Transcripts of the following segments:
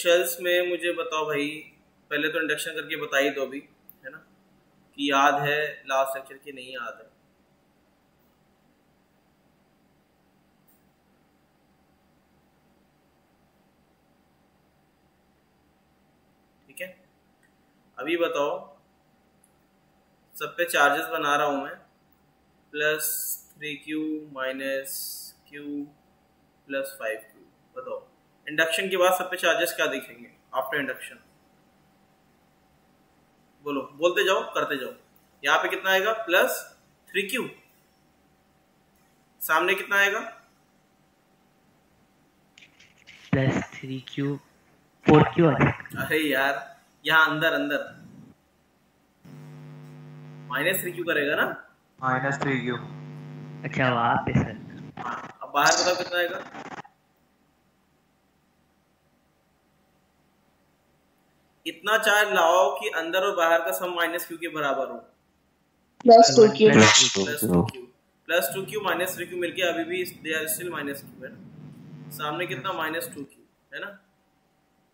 Potentials में मुझे बताओ भाई, पहले तो इंडक्शन करके बता ही दो अभी, है ना, कि याद है लास्ट लेक्चर की नहीं याद है। ठीक है, अभी बताओ, सब पे चार्जेस बना रहा हूं मैं, plus 3q minus q plus 5q। बताओ इंडक्शन के बाद सब पे चार्जेस क्या दिखेंगे आफ्टर इंडक्शन? बोलो, बोलते जाओ करते जाओ। यहाँ पे कितना आएगा? Plus 3q। सामने कितना आएगा? प्लस 3q 4q आ जाएगा। अरे यार, यहाँ अंदर अंदर माइनस 3q करेगा ना, माइनस 3q। अच्छा वहां पे सर। हाँ, अब बाहर बताओ कितना आएगा? इतना चार्ज लाओ कि अंदर और बाहर का सम माइनस क्यू के बराबर हो। Plus 2q plus 2q minus 3q मिलके अभी भी they are still minus q है ना। सामने कितना? माइनस 2q है ना,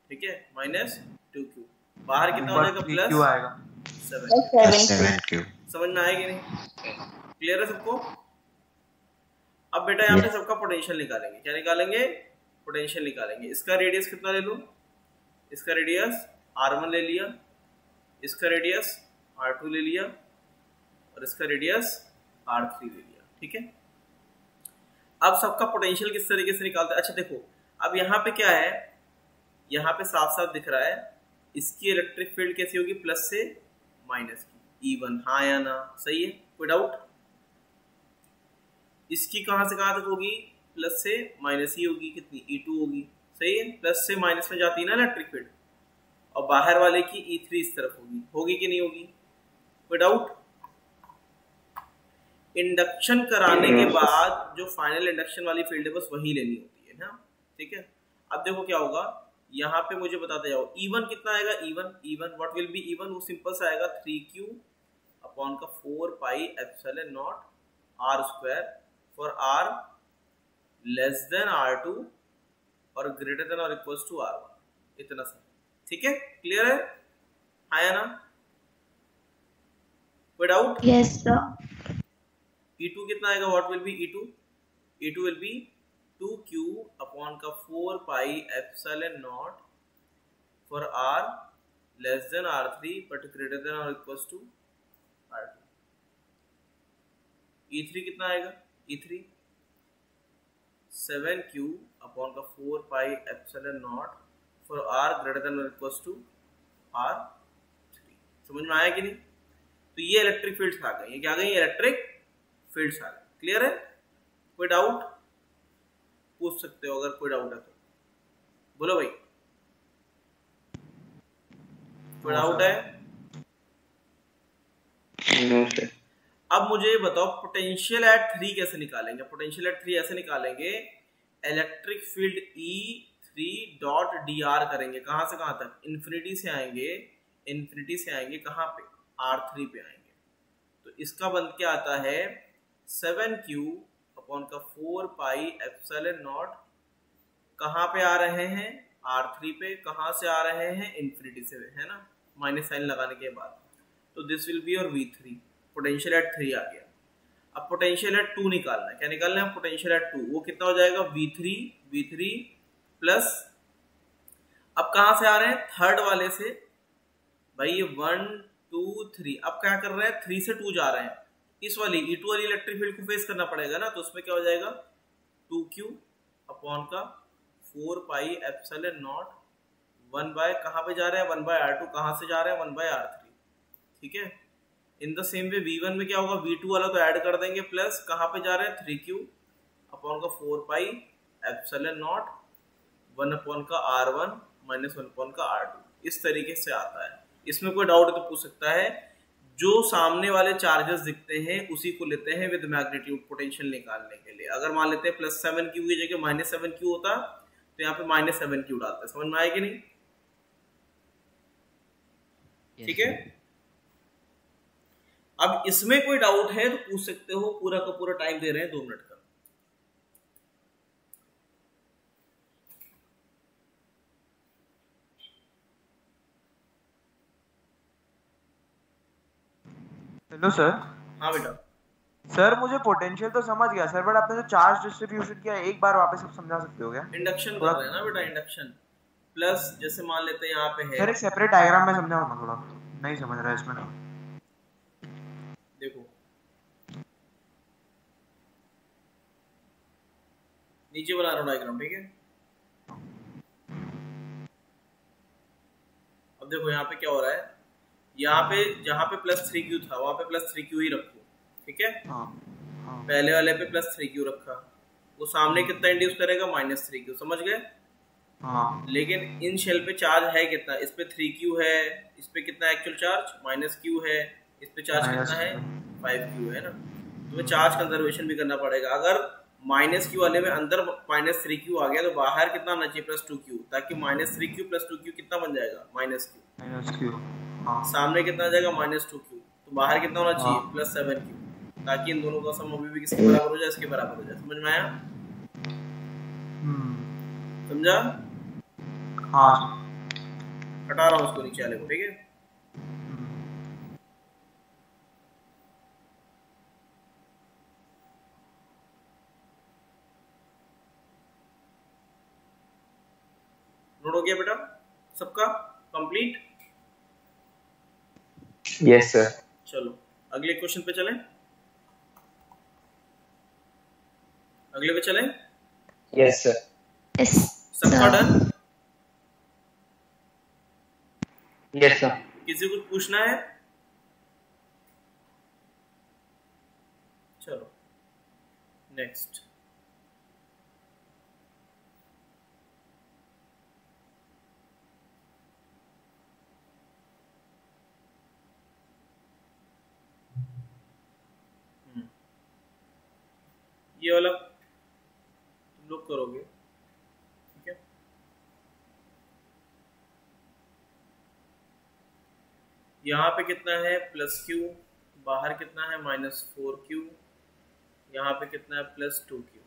ठीक है, माइनस 2q। बाहर कितना हो जाएगा? प्लस 3q आएगा, 7q। समझ में आएगी नहीं? क्लियर है सबको? अब बेटा यहाँ पे सबका पोटेंशियल निकालेंगे। क्या निकालेंगे? पोटेंशियल निकालेंगे। इसका रेडियस कितना ले लूं? इसका रेडियस r1 ले लिया, इसका रेडियस r2 ले लिया और इसका रेडियस r3 ले लिया। ठीक है, अब सबका पोटेंशियल किस तरीके से निकालते हैं? अच्छा देखो, अब यहाँ पे क्या है, यहाँ पे साफ साफ दिख रहा है इसकी इलेक्ट्रिक फील्ड कैसी होगी? प्लस से माइनस की, E1। हाँ या ना? सही है, कोई डाउट? इसकी कहां से कहां तक होगी? प्लस से माइनस ही होगी। कितनी? E2 होगी। सही है, प्लस से माइनस में जाती है ना इलेक्ट्रिक फील्ड। और बाहर वाले की E3 इस तरफ होगी। होगी कि नहीं होगी? कोई डाउट? इंडक्शन कराने के बाद जो फाइनल इंडक्शन वाली फील्ड है बस वही लेनी होती है ना। ठीक है, अब देखो क्या होगा, यहाँ पे मुझे बताते जाओ E1 कितना आएगा? E1 what will B E1? वो सिंपल सा आएगा 3q अपॉन का 4 pi epsilon naught r square for r less than r2 और ग्रेटर देन और इक्वल्स टू r1, इतना सा। ठीक है, क्लियर है? आया ना? कोई डाउट? Yes sir. E2 कितना आएगा? What will B E2? E2 will be 2q upon का 4 pi epsilon not for r less than r3 but greater than और इक्वल्स टू r2। E3 कितना आएगा? E3 7q अपॉन का 4 pi epsilon not for r greater than और equals to r3। समझ में आया कि नहीं? तो ये इलेक्ट्रिक फील्ड्स आ गई। ये क्या आ गई? इलेक्ट्रिक फील्ड्स आ गई। क्लियर है? कोई डाउट पूछ सकते हो अगर कोई डाउट है तो। बोलो भाई, कोई डाउट है? अब मुझे बताओ पोटेंशियल एट 3 कैसे निकालेंगे? पोटेंशियल एट 3 ऐसे निकालेंगे, electric field E3 dot dr करेंगे। कहां से कहां तक? इन्फिनिटी से आएंगे, इन्फिनिटी से आएंगे कहां पे? R3 पे आएंगे। तो इसका बन के आता है 7q अपॉन का 4 पाई एप्सिलॉन नॉट, कहां पे आ रहे हैं? R3 पे। कहां से आ रहे हैं? इन्फिनिटी से, है ना, माइनस साइन लगाने के बाद। तो this will be your V3। Potential at 3 आ गया। अब पोटेंशियल एट 2 निकालना है। क्या निकालना है? Potential at 2। वो कितना हो जाएगा? V3 प्लस, अब कहां से आ रहे हैं? थर्ड वाले से भाई, ये 1 2 3। अब क्या कर रहे हैं? 3 से 2 जा रहे हैं। इस वाली E2 वाली इलेक्ट्रिक फील्ड को फेस करना पड़ेगा ना, तो उसमें क्या हो जाएगा? 2q अपॉन का 4 पाई एप्सिलॉन नॉट 1 बाय, कहां पे जा रहे हैं? 1 बाय r2। कहां से जा रहे हैं? 1 बाय r3। ठीक है, in the same way V1 में क्या होगा? V2 वाला तो ऐड कर देंगे, प्लस कहां पे जा रहे हैं? 3q अपॉन का 4 पाई एप्सिलॉन नॉट 1 अपॉन का r1 माइनस 1 अपॉन का r2। इस तरीके से आता है। इसमें कोई डाउट तो पूछ सकता है। जो सामने वाले चार्जेस दिखते हैं उसी को लेते हैं विद मैग्नीट्यूड पोटेंशियल निकालने के लिए। अगर मान लेते हैं प्लस 7q की जगह माइनस 7q होता तो यहाँ पे माइनस 7q डालते। समझ में आया कि नहीं? ठीक है, अब इसमें कोई डाउट है तो पूछ सकते हो। पूरा का पूरा टाइम दे रहे हैं 2 मिनट का। Hello sir. हाँ बेटा। सर मुझे पोटेंशियल तो समझ गया सर, बट आपने जो चार्ज डिस्ट्रीब्यूशन किया एक बार वापस आप समझा सकते हो क्या? इंडक्शन कर रहे हैं ना बेटा, इंडक्शन प्लस जैसे मान लेते हैं यहाँ पे है। सर एक सेपरेट डायग्राम में समझाओ ना, थोड़ा नहीं समझ रहा है इसमें। देखो नीचे बना रहा हूँ डायग्राम, ठीक है। अब देखो यहाँ पे क्या हो रहा है, यहाँ पे जहाँ पे +3Q था वहां पे +3Q ही रखो, ठीक है। पहले वाले पे +3Q रखा, वो सामने कितना इंड्यूस करेगा, -3Q, समझ गए। लेकिन इन शेल पे चार्ज है कितना, इस पे 3Q है, इस पे कितना एक्चुअल चार्ज -Q है, इस पे चार्ज कितना है 5Q है ना। तुम्हें चार्ज कंजर्वेशन भी करना पड़ेगा। अगर -Q वाले में अंदर -3Q आ गया तो बाहर कितना आना चाहिए, +2Q, ताकि -3Q + 2Q कितना बन जाएगा, -Q। सामने कितना आ जाएगा, -2Q, तो बाहर कितना होना चाहिए, +7Q, ताकि इन दोनों का सम अभी भी किसके बराबर हो जाए, इसके बराबर हो जाए। समझ में आया? समझा? हाँ। हटा रहा हूँ उसको नीचे वाले को, ठीक है। नोट हो गया बेटा सबका कंप्लीट? Yes sir. चलो अगले क्वेश्चन पे चलें, अगले पे चलें। Yes sir. Yes. सबका डन? Yes sir. किसी को पूछना है? चलो नेक्स्ट। ये वाला तुम लोग करोगे, ठीक है। यहाँ पे कितना है +Q, बाहर कितना है -4Q, यहाँ पे कितना है +2Q।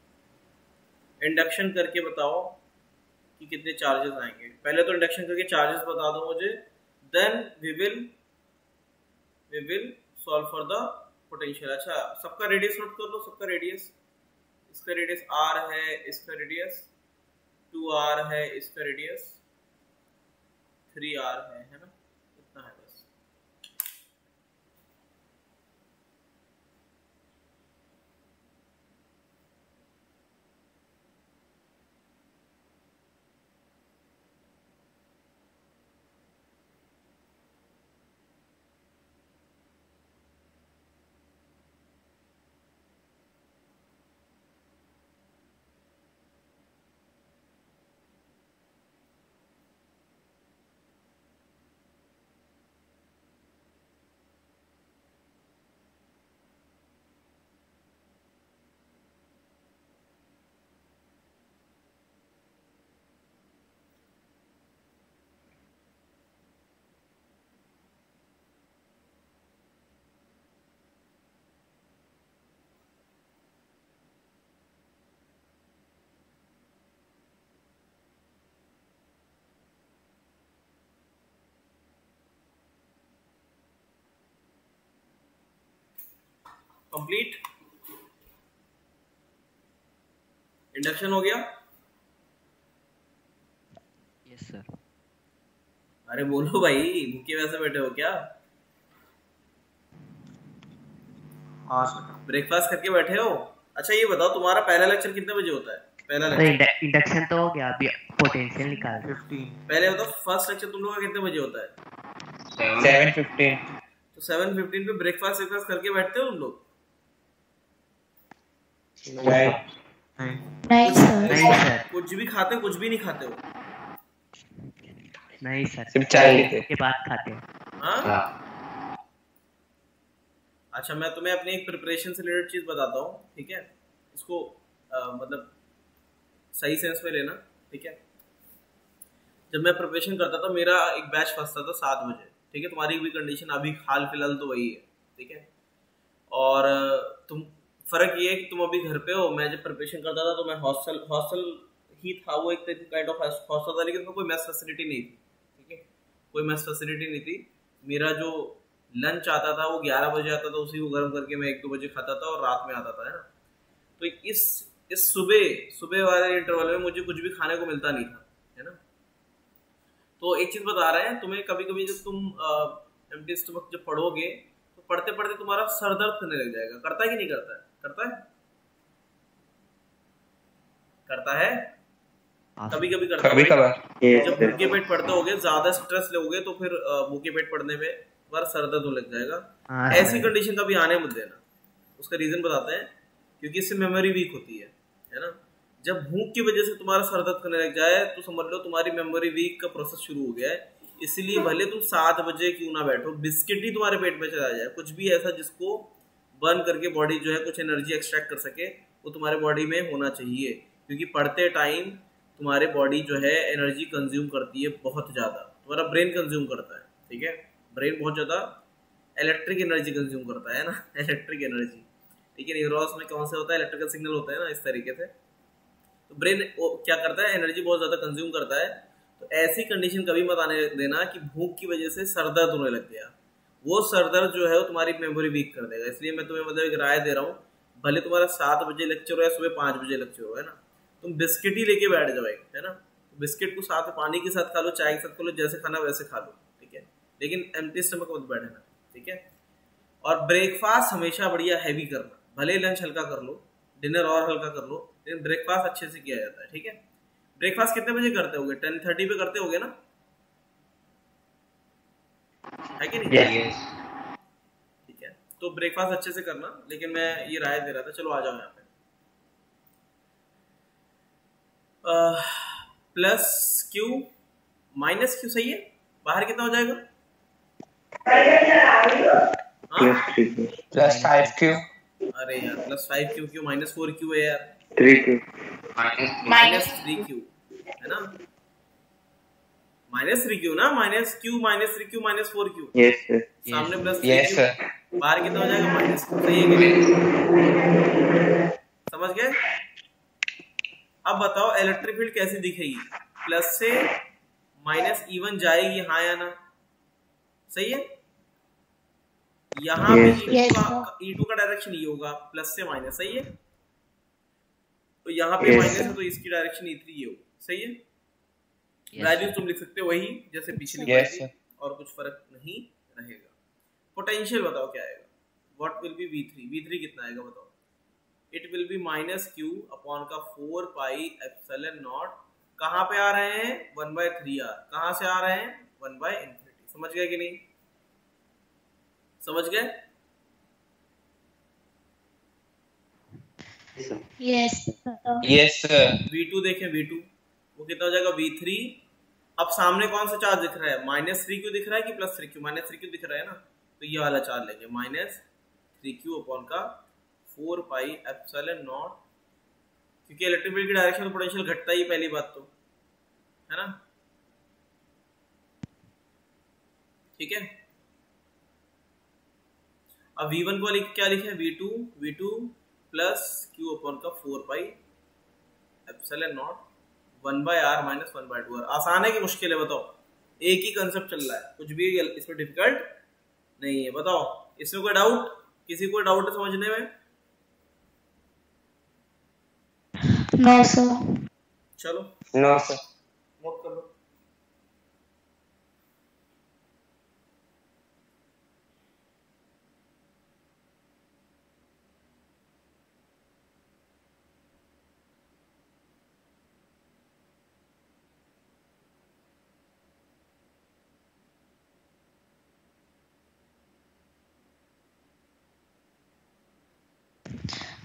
इंडक्शन करके बताओ कि कितने चार्जेस आएंगे। पहले तो इंडक्शन करके चार्जेस बता दो मुझे, then we will solve for the potential. अच्छा सबका रेडियस नोट कर लो, सबका रेडियस, इसका रेडियस r है, इसका रेडियस 2r है, इसका रेडियस 3r है ना, इतना है बस। कंप्लीट इंडक्शन हो गया? Yes sir. अरे बोलो भाई, भूखे वैसे बैठे हो क्या? हाँ सर। ब्रेकफास्ट करके बैठे हो? अच्छा ये बताओ तुम्हारा पहला लेक्चर कितने बजे होता है? पहला लेक्चर इंडक्शन तो हो गया, अभी पोटेंशियल निकाल 15। पहले बताओ फर्स्ट लेक्चर तुम लोगों का कितने बजे होता है? 7:15। तो 7:15 पे ब्रेकफास्ट करके बैठते हो तुम लोग? नहीं सर। कुछ भी खाते हो, कुछ भी नहीं खाते हो? नहीं सर, सिर्फ चाय लेते के बाद खाते हैं। हाँ? अच्छा मैं तुम्हें अपनी एक प्रिपरेशन से रिलेटेड चीज बताता हूँ, ठीक है। इसको मतलब सही सेंस में लेना, ठीक है। जब मैं प्रिपरेशन करता था मेरा एक बैच फंसता था 7 बजे, ठीक है। तुम्हारी भी कंडीशन अभी हाल फिलहाल तो वही है, ठीक है। और तुम फर्क ये है कि तुम अभी घर पे हो, मैं जब प्रिपरेशन करता था तो मैं हॉस्टल ही था, वो एक काइंड ऑफ हॉस्टल था, लेकिन उसमें कोई मेस फैसिलिटी नहीं थी, ठीक है। कोई मेस फैसिलिटी नहीं थी। मेरा जो लंच आता था वो 11 बजे आता था, उसी को गर्म करके मैं 1-2 बजे खाता था और रात में आता था, है ना। तो इस सुबह वाले इंटरवल में मुझे कुछ भी खाने को मिलता नहीं था, है ना। तो एक चीज बता रहे हैं तुम्हें, कभी कभी जब तुम एम्प्टी स्टमक जब पढ़ोगे तो पढ़ते पढ़ते तुम्हारा सर दर्द करने लग जाएगा। करता है कि नहीं करता है? करता है कभी कभी करता है। जब भूखे पेट पढ़ते होगे, ज्यादा स्ट्रेस लोगे तो फिर भूखे पेट पढ़ने में तुम्हारा सर दर्द होने लग जाएगा। ऐसी कंडीशन कभी आने मत देना। उसका रीजन बताते हैं, क्योंकि इससे मेमोरी वीक होती है ना। जब भूख की वजह से तुम्हारा सर दर्द करने लग जाए तो समझ लो तुम्हारी मेमोरी वीक का प्रोसेस शुरू हो गया है। इसलिए भले तुम 7 बजे क्यों ना बैठो, बिस्किट ही तुम्हारे पेट में चला जाए, कुछ भी ऐसा जिसको बर्न करके बॉडी जो है कुछ एनर्जी एक्सट्रैक्ट कर सके, वो तुम्हारे बॉडी में होना चाहिए। क्योंकि पढ़ते टाइम तुम्हारे बॉडी जो है एनर्जी कंज्यूम करती है बहुत ज़्यादा, तुम्हारा ब्रेन कंज्यूम करता है, ठीक है। ब्रेन बहुत ज़्यादा इलेक्ट्रिक एनर्जी कंज्यूम करता है ना, इलेक्ट्रिक एनर्जी, ठीक है। न्यूरॉन्स में कौन से होता है, इलेक्ट्रिकल सिग्नल होता है ना, इस तरीके से। तो ब्रेन क्या करता है, एनर्जी बहुत ज़्यादा कंज्यूम करता है। तो ऐसी कंडीशन कभी मत आने देना कि भूख की वजह से सर दर्द होने लग गया। वो सर दर्द जो है वो तुम्हारी मेमोरी वीक कर देगा। इसलिए मैं तुम्हें मतलब एक राय दे रहा हूँ, भले तुम्हारा 7 बजे लेक्चर हो या सुबह 5 बजे लेक्चर हो, है ना, तुम बिस्किट ही लेके बैठ जाओ, है ना। बिस्किट को साथ पानी के साथ खा लो, चाय के साथ खा लो, जैसे खाना वैसे खा लो, ठीक है। लेकिन एम्प्टी स्टमक मत बैठना, ठीक है। और ब्रेकफास्ट हमेशा बढ़िया हैवी करना। भले लंच हल्का कर लो, डिनर और हल्का कर लो, लेकिन ब्रेकफास्ट अच्छे से किया जाता है, ठीक है। ब्रेकफास्ट कितने बजे करते होगे? 10:30 पे करते होगे ना, है कि नहीं? Yes. ठीक है, तो ब्रेकफास्ट अच्छे से करना। लेकिन मैं ये राय दे रहा था, चलो आ जाओ यहाँ पे। प्लस क्यू माइनस क्यू, सही है। बाहर कितना हो जाएगा? Plus 5Q. अरे यार, plus 5Q Q minus 4Q है यार, 3Q. माइनस 3Q है ना, माइनस 3Q ना, minus Q minus 3Q minus 4Q। Yes, sir. सामने प्लस Yes, 3Q, sir. बाहर कितना हो जाएगा? माइनस। सही है कि नहीं? समझ गए? अब बताओ इलेक्ट्रिक फील्ड कैसी दिखेगी? प्लस से माइनस इवन जाएगी, हाँ या ना? सही है। यहाँ Yes, पे yes, E2 का डायरेक्शन ये होगा, प्लस से माइनस, सही है। तो यहाँ पे Yes, माइनस sir. है तो इसकी डायरेक्शन E3 ये होगी, सही है। Yes, values sir. तुम लिख सकते हो वही जैसे पिछली Yes, थी, sir. और कुछ फर्क नहीं रहेगा। पोटेंशियल बताओ क्या आएगा? What will be V3? V3 कितना आएगा बताओ? It will be minus Q upon का 4 पाई एप्सिलॉन नॉट। कहाँ पे आ रहे हैं? 1/3R। कहाँ से आ रहे हैं? 1/∞। समझ गए कि नहीं? समझ गए? Yes. Yes, sir. V2 देखें, V2 वो कितना हो जाएगा? V3। अब सामने कौन सा चार्ज दिख रहा है? माइनस 3Q दिख रहा है कि प्लस 3Q? माइनस 3Q दिख रहा है ना, तो ये वाला चार्ज लेंगे, माइनस 3Q अपॉन का 4 पाई एप्सिलॉन नॉट। क्योंकि इलेक्ट्रिक फील्ड की डायरेक्शन में पोटेंशियल घटता ही, पहली बात तो, है ना, ठीक है। अब V1 को क्या लिखे? V2 प्लस Q अपॉन का 4 pi epsilon not 1/R minus 1/2R। आसान है कि मुश्किल है बताओ? एक ही कंसेप्ट चल रहा है, कुछ भी इसमें डिफिकल्ट नहीं है। बताओ, इसमें कोई डाउट? किसी को डाउट है समझने में? No, sir. चलो No, sir. नोट कर लो।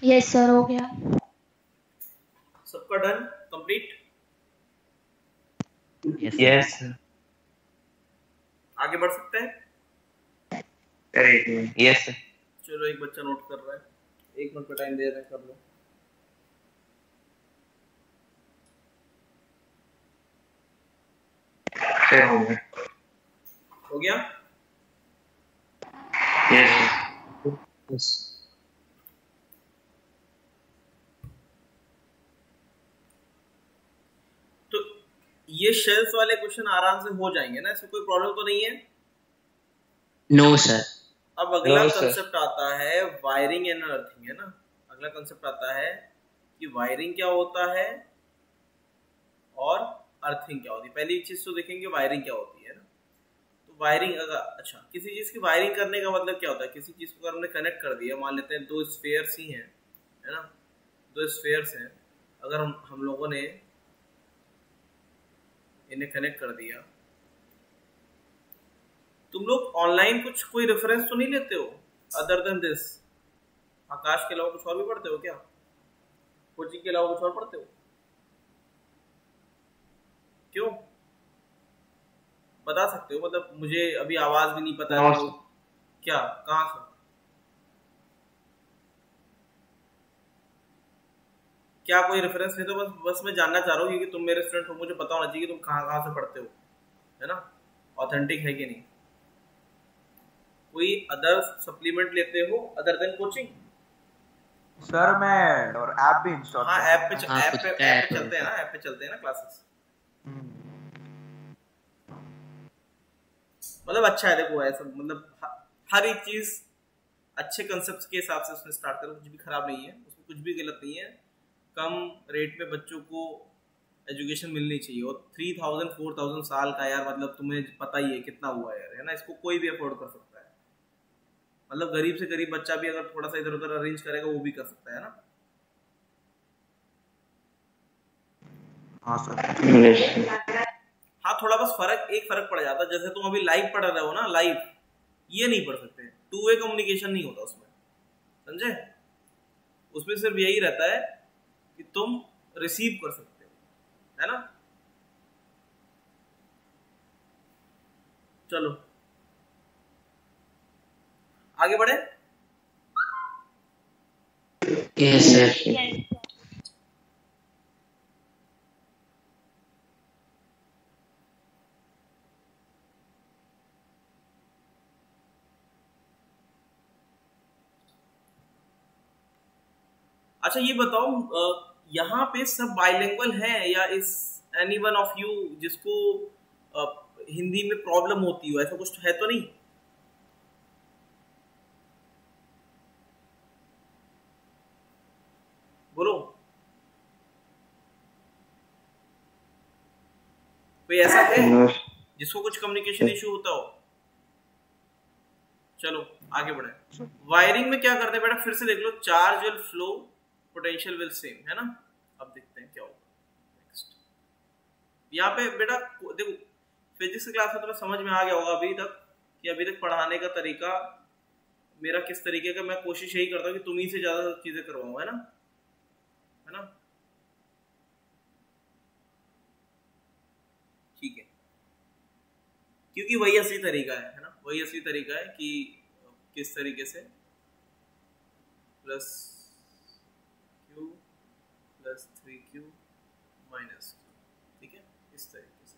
Yes, sir. हो गया। सबका done, complete? Yes, sir. Yes, sir. आगे बढ़ सकते हैं? Yes, sir. चलो, एक बच्चा नोट कर रहा है, 1 मिनट का टाइम दे रहे हैं, कर लो। Sir, हो गया. हो गया? Yes, sir. Yes. तो ये शेल्स वाले क्वेश्चन आराम से हो जाएंगे ना, इसमें कोई प्रॉब्लम तो नहीं है? No sir. अब अगला No, sir. कंसेप्ट आता है वायरिंग एंड अर्थिंग, है ना। अगला कंसेप्ट आता है कि वायरिंग क्या होता है और अर्थिंग क्या होती है। पहली चीज तो देखेंगे वायरिंग क्या होती है ना। तो वायरिंग अगर अच्छा किसी चीज की वायरिंग करने का मतलब क्या होता है, किसी चीज को अगर हमने कनेक्ट कर दिया, मान लेते हैं दो स्फेयर्स ही हैं, है ना, दो स्फेयर्स हैं, अगर हम लोगों ने इन्हें कनेक्ट कर दिया। तुम लोग ऑनलाइन कुछ कोई रेफरेंस तो नहीं लेते हो अदर देन दिस? आकाश के अलावा कुछ और भी पढ़ते हो क्या? कोचिंग के अलावा कुछ और पढ़ते हो? क्यों बता सकते हो? मतलब मुझे अभी आवाज भी नहीं पता है तो क्या, कहाँ से? क्या कोई रेफरेंस नहीं? तो बस मैं जानना चाह रहा हूँ, क्योंकि तुम मेरे स्टूडेंट हो, मुझे पता होना चाहिए कि तुम कहाँ कहाँ से पढ़ते हो, है ना, ऑथेंटिक है कि नहीं। कोई अदर सप्लीमेंट लेते हो अदर देन कोचिंग? सर मैं और ऐप भी इंस्टॉल हाँ, ऐप पे चलते हैं ना, ऐप पे चलते हैं ना क्लासेस। मतलब अच्छा है, देखो ऐसा मतलब हर एक चीज अच्छे कंसेप्ट के हिसाब से उसने स्टार्ट करो, कुछ भी खराब नहीं है उसमें, कुछ भी गलत नहीं है। कम रेट में बच्चों को एजुकेशन मिलनी चाहिए। और 3000 4000 साल का यार, मतलब तुम्हें पता ही है कितना हुआ यार, है ना। इसको कोई भी अफोर्ड कर सकता है, मतलब गरीब से गरीब बच्चा भी अगर थोड़ा सा इधर उधर अरेंज करेगा वो भी कर सकता है ना। हाँ सर। हाँ, थोड़ा बस एक फर्क पड़ जाता है। जैसे तुम अभी लाइव पढ़ रहे हो ना, लाइव ये नहीं पढ़ सकते, टू वे कम्युनिकेशन नहीं होता उसमें, समझे। उसमें सिर्फ यही रहता है कि तुम रिसीव कर सकते हो, है ना। चलो आगे बढ़े। Yes sir. अच्छा ये बताओ, यहाँ पे सब बाइलिंगुअल है या इस एनी वन ऑफ यू जिसको हिंदी में प्रॉब्लम होती हो, ऐसा कुछ है तो नहीं? बोलो, कोई ऐसा है जिसको कुछ कम्युनिकेशन इश्यू होता हो? चलो आगे बढ़े। वायरिंग में क्या करते हैं बेटा, फिर से देख लो, charge will flow, potential will same, है ना। अब देखते हैं क्या होगा नेक्स्ट। यहाँ पे बेटा देखो, फिजिक्स की क्लास में तुम्हें समझ में आ गया होगा अभी तक कि अभी तक पढ़ाने का तरीका मेरा किस तरीके का। मैं कोशिश यही करता हूँ कि तुम ही से ज्यादा चीजें करवाऊं, है ना, है ना। ठीक है, क्योंकि वही असली तरीका है ना, वही असली तरीका है कि किस तरीके से plus Q plus 3q minus q, ठीक है, इस तरीके से।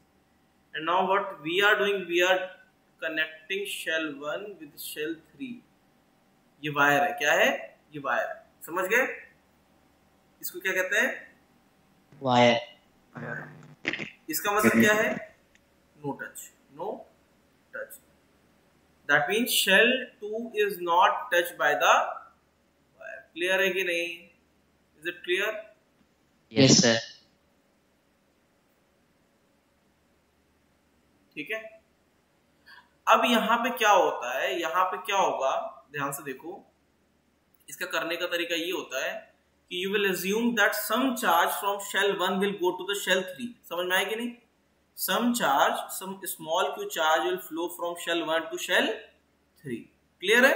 And now what we are doing, we are connecting shell 1 with shell 3। ये वायर है, क्या है ये वायर है, समझ गए। इसको क्या कहते हैं, वायर। इसका मतलब क्या है, no touch, no touch. That means shell 2 is not touched by the wire. Clear है कि नहीं? Is it clear? Yes sir. ठीक है। अब यहाँ पे क्या होता है, यहाँ पे क्या होगा, ध्यान से देखो। इसका करने का तरीका ये होता है कि you will assume that some charge from shell 1 will go to the shell 3. समझ में आया कि नहीं? Some charge, some small q charge will flow from shell 1 to shell 3. Clear है?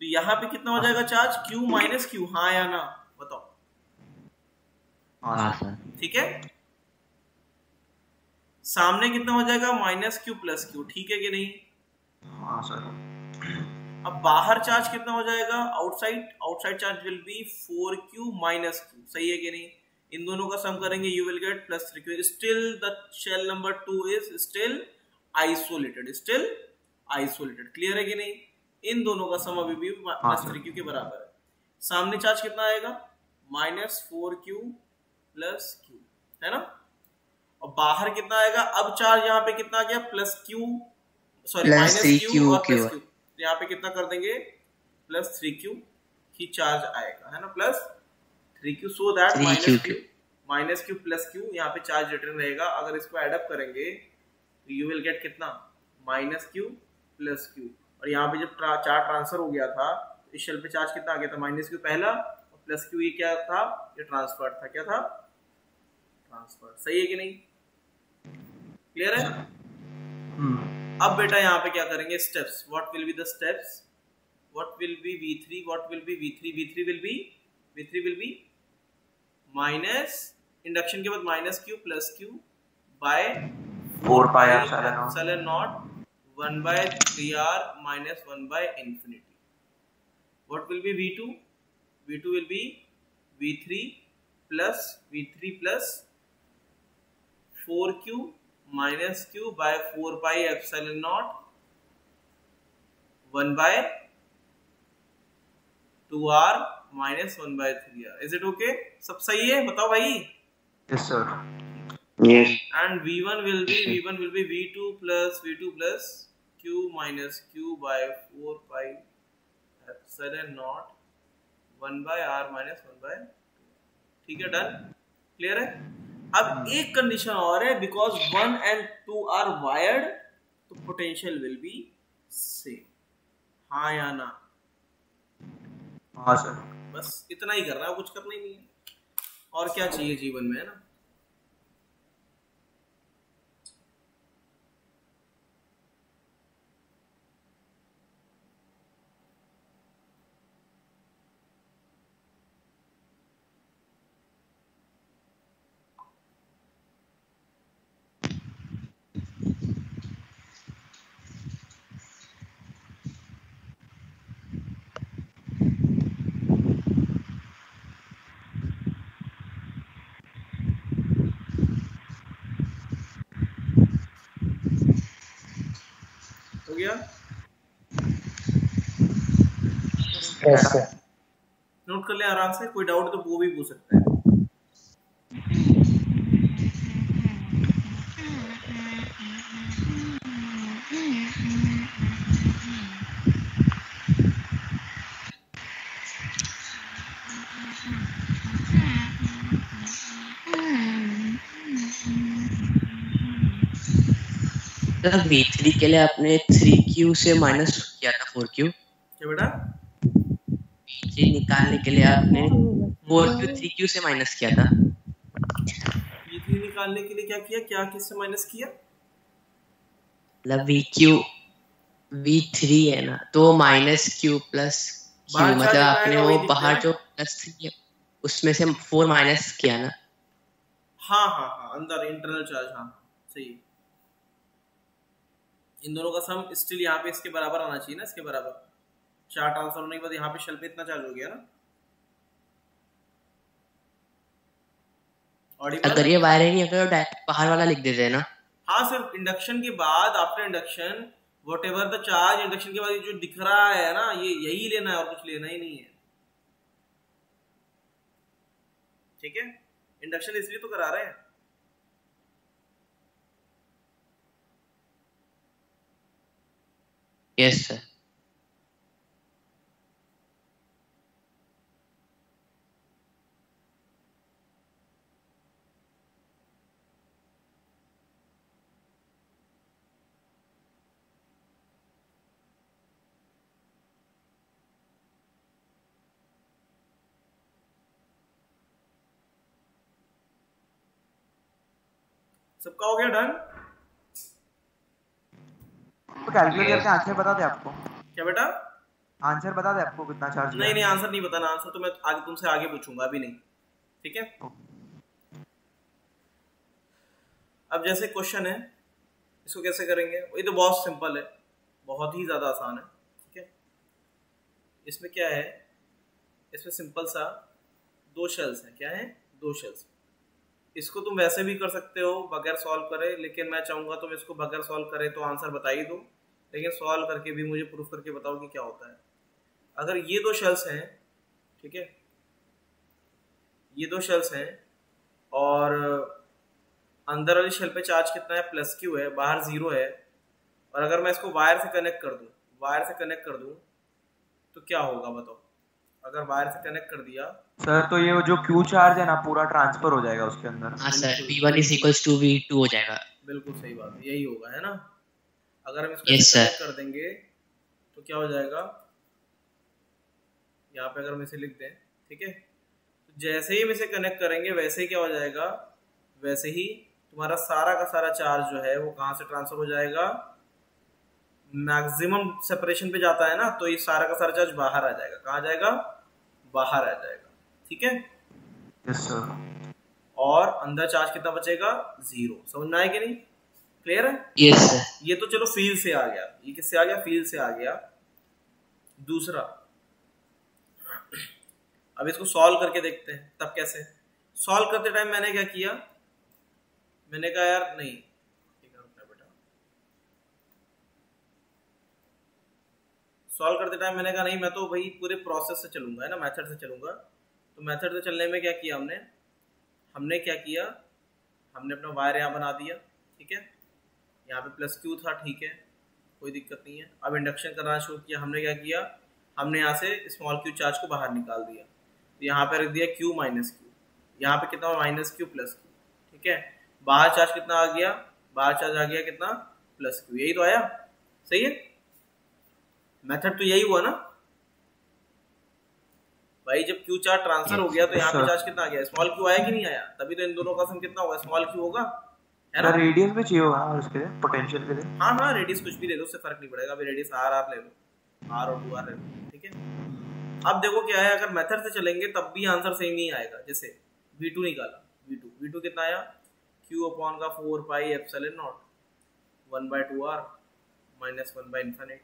तो यहां पे कितना हो जाएगा चार्ज, q माइनस q, हाँ या ना बताओ। हाँ सर। ठीक है। सामने कितना हो जाएगा, माइनस q प्लस q, ठीक है कि नहीं? हाँ सर। अब बाहर चार्ज कितना हो जाएगा, outside charge will be 4q minus q, सही है कि नहीं? इन दोनों का सम करेंगे, you will get plus 3q. Still the shell number 2 is still isolated. Clear है कि नहीं? इन दोनों का सम अभी भी plus 3q के बराबर है। सामने चार्ज कितना आएगा, माइनस 4q प्लस q, है ना। और बाहर कितना आएगा, अब चार्ज यहाँ पे कितना आ गया, plus q sorry plus minus 3 Q Q और प्लस क्यू क्यू, यहाँ पे कितना कर देंगे प्लस 3q की चार्ज आएगा, है ना, plus 3q, so that 3q minus q plus Q यहाँ पे चार्ज रिटर्न रहेगा। अगर इसको एडअप करेंगे तो यू विल गेट कितना, माइनस क्यू प्लस क्यू, और यहाँ पे जब चार्ज ट्रांसफर हो गया था इस शेल पे चार्ज कितना आ गया था, माइनस क्यू पहला और प्लस क्यू, ये क्या था, ये ट्रांसफर था, क्या था, ट्रांसफर। सही है कि नहीं, क्लियर है? अब बेटा यहाँ पे क्या करेंगे, steps, what will be the steps, what will be v3, what will be v3, v3 will be minus, induction के बाद minus q plus q by 4 pi epsilon naught 1/3r minus 1/infinity. What will be v2? v2 will be v3 plus 4q minus q by 4 pi epsilon naught 1/2r minus 1/3r. Is it okay? सब सही है, बताओ भाई। Yes sir. Yes. And v1 will be v2 plus q minus q by 4 pi epsilon naught 1/r minus 1/2। ठीक है, done, clear है? अब एक कंडीशन और है, बिकॉज 1 and 2 आर वायर्ड तो पोटेंशियल विल बी सेम, हाँ या ना? हाँ सर। बस इतना ही करना है, कुछ करना ही नहीं है, और क्या चाहिए जीवन में, है ना? हो गया? Yes, sir. नोट कर ले आराम से, कोई डाउट तो वो भी पूछ सकता है। v3 के लिए आपने 3q से माइनस किया था 4q, क्या बेटा? v3 निकालने के लिए आपने 4q 3q से माइनस किया था। v3 निकालने के लिए क्या किया, क्या किससे माइनस किया? मतलब v3 है ना, तो माइनस q प्लस q, बाहर मतलब चार्ज आपने आएगा, वो वही दिखता बाहर है। जो प्लस 3 है उसमें से 4 माइनस किया ना। हाँ हाँ हाँ, अंदर इंटरनल चार्ज, हाँ सही है। इन दोनों का सम स्टिल यहाँ पे इसके बराबर आना चाहिए ना, इसके बराबर। चार ट्रांसफर होने के बाद यहाँ पे शेल पे इतना चार्ज हो गया ना। Audible? अगर ये वायर नहीं अगर डायरेक्ट बाहर वाला लिख देते हैं ना। हाँ, सिर्फ इंडक्शन के बाद, after induction what ever the charge, induction के बाद जो दिख रहा है ना, ये यही लेना है और कुछ लेना ही नहीं है। ठीक है, इंडक्शन इसलिए तो करा रहे हैं। Yes sir. सबका हो गया डन? तो कैलकुलेट करके आंसर बता दे आपको। क्या बेटा? आंसर बता दे आपको कितना चार्ज। नहीं नहीं, आंसर नहीं बताना, आंसर तो मैं आगे तुमसे आगे पूछूंगा, अभी नहीं। ठीक है, अब जैसे क्वेश्चन है, इसको कैसे करेंगे? ये तो बहुत सिंपल है, बहुत ही ज्यादा आसान है। ठीक है, इसमें क्या है, इसमें सिंपल सा दो शेल्स हैं। क्या है? दो शेल्स। इसको तुम वैसे भी कर सकते हो बगैर सॉल्व करे, लेकिन मैं चाहूंगा तुम इसको बगैर सॉल्व करे तो आंसर बता ही दो, लेकिन सॉल्व करके भी मुझे प्रूफ करके बताओ कि क्या होता है। अगर ये दो शेल्स हैं, ठीक है, ये दो शेल्स हैं और अंदर वाली शेल पे चार्ज कितना है, प्लस क्यू है, बाहर जीरो है, और अगर मैं इसको वायर से कनेक्ट कर दूं तो क्या होगा बताओ? अगर वायर से कनेक्ट कर दिया सर तो ये जो क्यू चार्ज है ना पूरा ट्रांसफर हो जाएगा उसके अंदर। हाँ सर, V1 = V2 हो जाएगा। बिल्कुल सही बात है, यही होगा, है ना? अगर हम इसको Yes, sir. कनेक्ट कर देंगे तो क्या हो जाएगा? यहाँ पे अगर हम इसे लिख दें, ठीक है, तो जैसे ही हम इसे कनेक्ट करेंगे वैसे ही क्या हो जाएगा, वैसे ही तुम्हारा सारा का सारा चार्ज जो है वो कहाँ से ट्रांसफर हो जाएगा, मैक्सिमम सेपरेशन पे जाता है ना, तो ये सारा का सारा चार्ज बाहर आ जाएगा। कहाँ जाएगा? बाहर आ जाएगा, ठीक है। Yes sir. और अंदर चार्ज कितना बचेगा? 0। समझ में आया कि नहीं? क्लियर है? Yes sir. ये तो चलो फील्ड से आ गया, ये किससे आ गया? फील्ड से आ गया। दूसरा, अब इसको सॉल्व करके देखते हैं। तब कैसे सॉल्व करते टाइम मैंने क्या किया, मैंने कहा यार नहीं, बेटा सॉल्व करते टाइम मैंने कहा नहीं, मैं तो भाई पूरे प्रोसेस से चलूंगा, है ना, मेथड से चलूंगा। तो मेथड से चलने में क्या किया हमने क्या किया, हमने अपना वायर यहाँ बना दिया, ठीक है, यहाँ पे प्लस क्यू था, ठीक है, कोई दिक्कत नहीं है। अब इंडक्शन करना शुरू किया। हमने क्या किया, हमने यहाँ से स्मॉल क्यू चार्ज को बाहर निकाल दिया, तो यहाँ पे रख दिया क्यू माइनस क्यू, यहाँ पे कितना माइनस क्यू प्लस क्यू, ठीक है। बाहर चार्ज कितना आ गया? बाहर चार्ज आ गया कितना? Plus Q. यही तो आया, सही है। मेथड तो यही हुआ ना भाई, जब क्यू चार्ज ट्रांसफर हो गया तो यहाँ पे चार्ज कितना आ गया? स्मॉल क्यू आया कि नहीं आया? तभी तो इन दोनों का सम कितना होगा? स्मॉल क्यू होगा, है ना। रेडियस भी चाहिए होगा और उसके लिए पोटेंशियल के लिए। हाँ हाँ, रेडियस कुछ भी दे दो, उससे फर्क नहीं पड़ेगा। अभी रेडियस आर ले लो, आर और 2r ले लो, ठीक है। अब देखो क्या है, अगर मेथड से चलेंगे तब भी आंसर सेम ही आएगा। जैसे V2 निकाला, V2 कितना आया? Q/4πε0 1/2r -1 /∞।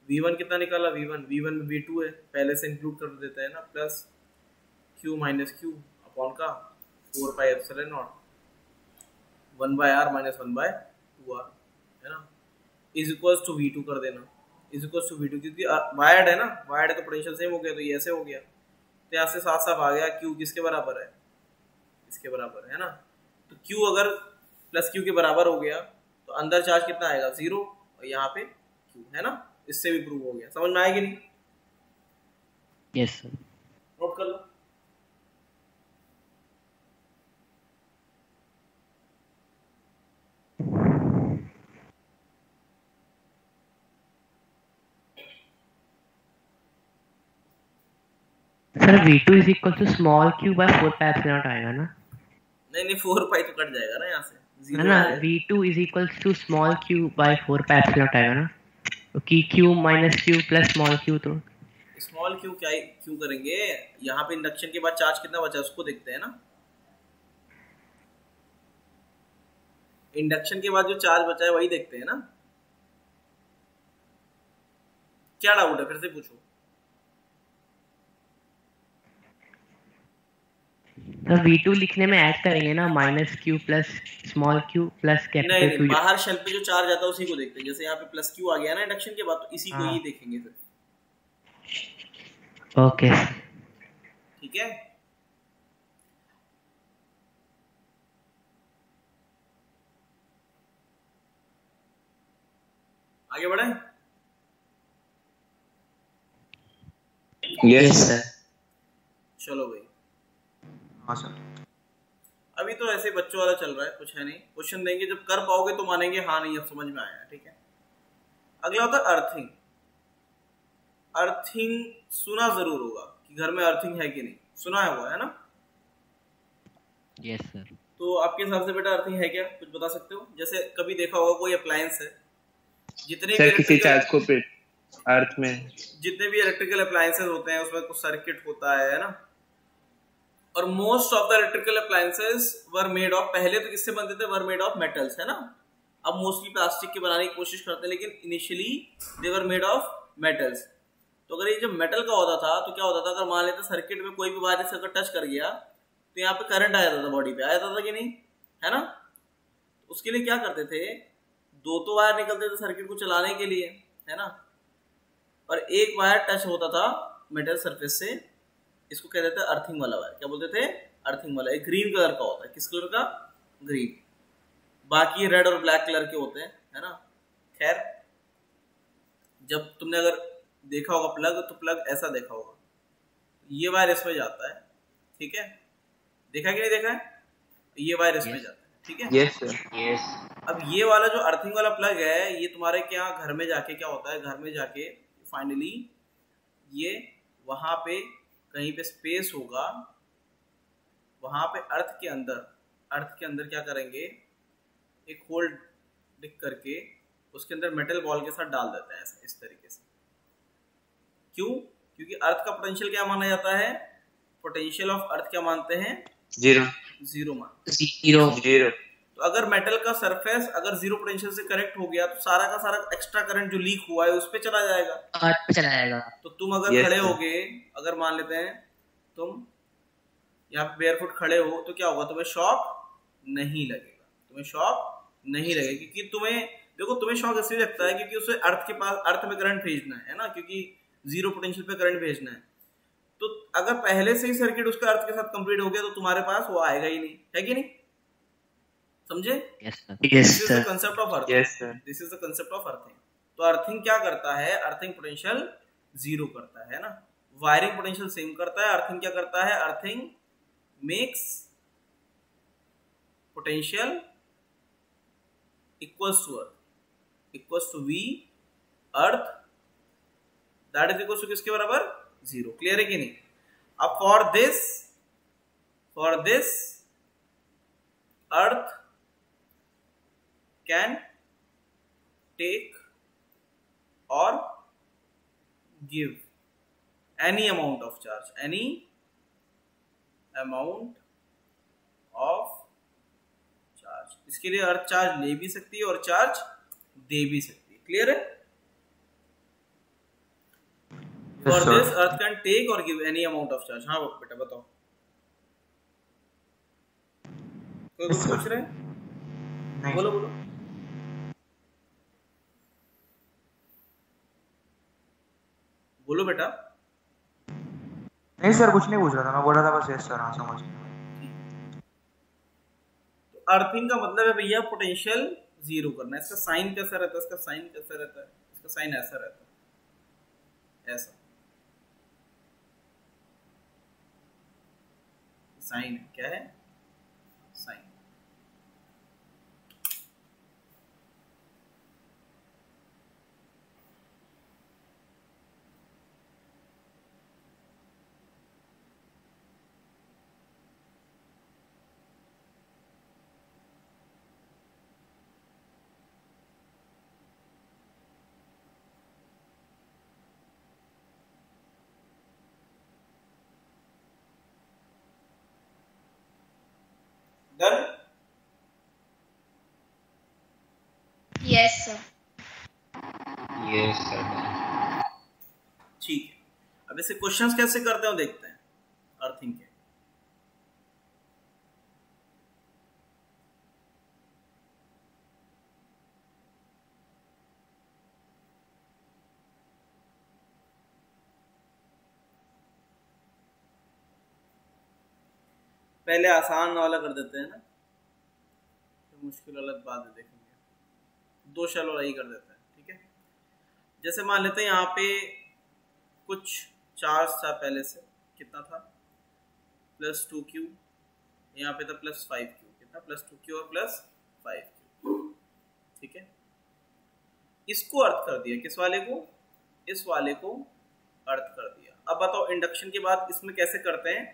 V1 कितना निकाला? V1 में V2 है, पहले से इंक्लूड कर देते हैं ना, प्लस Q - Q अपॉन का 4πε0 1/r -1/2r, है ना, इज इक्वल्स टू V2 कर देना, इज इक्वल्स टू V2, क्योंकि वायर्ड है ना, वायर्ड का पोटेंशियल सेम हो गया, तो ये ऐसे हो गया। तो यहाँ से साफ साफ आ गया Q किसके बराबर है? इसके बराबर है ना। तो Q अगर प्लस Q के बराबर हो गया तो अंदर चार्ज कितना आएगा? 0, और यहाँ पे Q, है ना। इससे भी प्रूव हो गया। समझ में आएगी नहीं? Yes sir. नोट कर लो। Sir V2 = small q by 4πε0 आएगा ना? नहीं 4π तो कट जाएगा ना यहाँ से, है ना। V2 = स्मॉल q by 4πε0 आएगा ना, क्योंकि q minus q plus small q, तो स्मॉल क्यू क्या क्यों करेंगे? यहाँ पे इंडक्शन के बाद चार्ज कितना बचा उसको देखते हैं ना। इंडक्शन के बाद जो चार्ज बचा है वही देखते हैं ना। क्या डाउट है? फिर से पूछो। तो V2 लिखने में ऐड करेंगे ना, minus q plus small q plus capital नहीं, q। बाहर शेल पे जो चार्ज आता है उसी को देखते हैं। जैसे यहाँ पे प्लस क्यू आ गया ना इंडक्शन के बाद, तो इसी को ही देखेंगे फिर। ओके, ठीक है। आगे बढ़े? Yes sir. चलो भाई। हाँ सर। अभी तो ऐसे बच्चों वाला चल रहा है, कुछ है नहीं। क्वेश्चन देंगे, जब कर पाओगे तो मानेंगे हाँ नहीं अब समझ में आया, ठीक है। अगला होता है अर्थिंग। अर्थिंग सुना जरूर होगा कि घर में अर्थिंग है कि नहीं, सुना है, हुआ है ना। Yes sir. तो आपके हिसाब से बेटा अर्थिंग है क्या? कुछ बता सकते हो? जैसे कभी देखा होगा कोई अप्लायंस है, जितने सर भी किसी चार्ज को पे अर्थ में जितने भी इलेक्ट्रिकल अप्लायंसेस होते हैं उसमें कुछ सर्किट होता है ना। और most of the electrical appliances were made of, पहले तो किससे बनते थे? वर मेड ऑफ मेटल्स, है ना। अब मोस्टली प्लास्टिक के बनाने की कोशिश करते हैं, लेकिन initially they were made of metals. तो अगर ये जब मेटल का होता था तो क्या होता था, अगर मान लेते सर्किट में कोई भी वायर से अगर टच कर गया तो यहाँ पे करंट आ जाता था, बॉडी पे आ जाता था कि नहीं, है ना। उसके लिए क्या करते थे, दो तो वायर निकलते थे सर्किट को चलाने के लिए, है ना, और एक वायर टच होता था मेटल सरफेस से। इसको कहते थे अर्थिंग वाला वायर। क्या बोलते थे? अर्थिंग वाला। एक ग्रीन कलर का होता है। किस कलर का? ग्रीन। बाकी रेड और ब्लैक कलर के होते हैं, है ना। खैर, जब तुमने अगर देखा होगा प्लग, तो प्लग ऐसा देखा होगा, ये वायर इसमें जाता है, ठीक है, देखा कि नहीं देखा है, ये वायर इसमें जाता है, ठीक है। Yes sir, yes. अब ये वाला जो अर्थिंग वाला प्लग है, ये तुम्हारे क्या घर में जाके क्या होता है, घर में जाके फाइनली ये वहां पे कहीं पे स्पेस होगा, वहां पे अर्थ के अंदर क्या करेंगे, एक होल डिक करके उसके अंदर मेटल बॉल के साथ डाल देते हैं, ऐसा इस तरीके से। क्यों? क्योंकि अर्थ का पोटेंशियल क्या माना जाता है, पोटेंशियल ऑफ अर्थ क्या मानते हैं, जीरो मानते हैं। जीरो। तो अगर मेटल का सरफेस अगर जीरो पोटेंशियल से कनेक्ट हो गया, तो सारा का सारा एक्स्ट्रा करंट जो लीक हुआ है उस पे चला जाएगा, अर्थ पे चला जाएगा। तो तुम अगर खड़े होगे, अगर मान लेते हैं तुम यहाँ पे बेयरफुट खड़े हो, तो क्या होगा, तुम्हें शॉक नहीं लगेगा, क्योंकि तुम्हें शॉक इसलिए लगता है क्योंकि उसे अर्थ में करंट भेजना है ना, क्योंकि जीरो पोटेंशियल पे करंट भेजना है। तो अगर पहले से ही सर्किट उसका अर्थ के साथ कंप्लीट हो गया, तो तुम्हारे पास वो आएगा ही नहीं, है कि नहीं, समझे? Yes sir. Concept of earthing, yes sir. This is the concept of earthing. तो अर्थिंग क्या करता है, अर्थिंग पोटेंशियल जीरो करता है ना, वायरिंग पोटेंशियल सेम करता है। अर्थिंग क्या करता है, earthing makes potential equals to earth, equals to V earth, that is equals to किसके बराबर, जीरो। क्लियर है कि नहीं? अब for this earth can take और give any amount of charge, any amount of charge। इसके लिए अर्थ चार्ज ले भी सकती है और चार्ज दे भी सकती है। क्लियर है? For this earth can take or give any amount of charge। हाँ बेटा बताओ, कोई कुछ पूछ रहे हैं? बोलो बोलो। बोलो बेटा। नहीं सर, कुछ नहीं पूछ रहा था, मैं बोल रहा था बस यस सर, हाँ समझ गया। तो अर्थिंग का मतलब है भैया पोटेंशियल जीरो करना। इसका साइन कैसा रहता है, इसका साइन ऐसा रहता है, ऐसा साइन क्या है, sign. Done? Yes sir. Yes sir. ठीक है, अब इसे क्वेश्चंस कैसे करते हो देखते हैं अर्थिंग के। पहले आसान वाला कर देते हैं ना, तो मुश्किल वाला बाद में देखेंगे। दो शेल वाला ही कर देते हैं, ठीक है। जैसे मान लेते हैं यहाँ पे कुछ चार्ज था पहले से, कितना था, +2q, यहाँ पे था +5q, कितना, +2q और +5q, ठीक है। इसको अर्थ कर दिया, किस वाले को, इस वाले को अर्थ कर दिया। अब बताओ इंडक्शन के बाद इसमें कैसे करते हैं।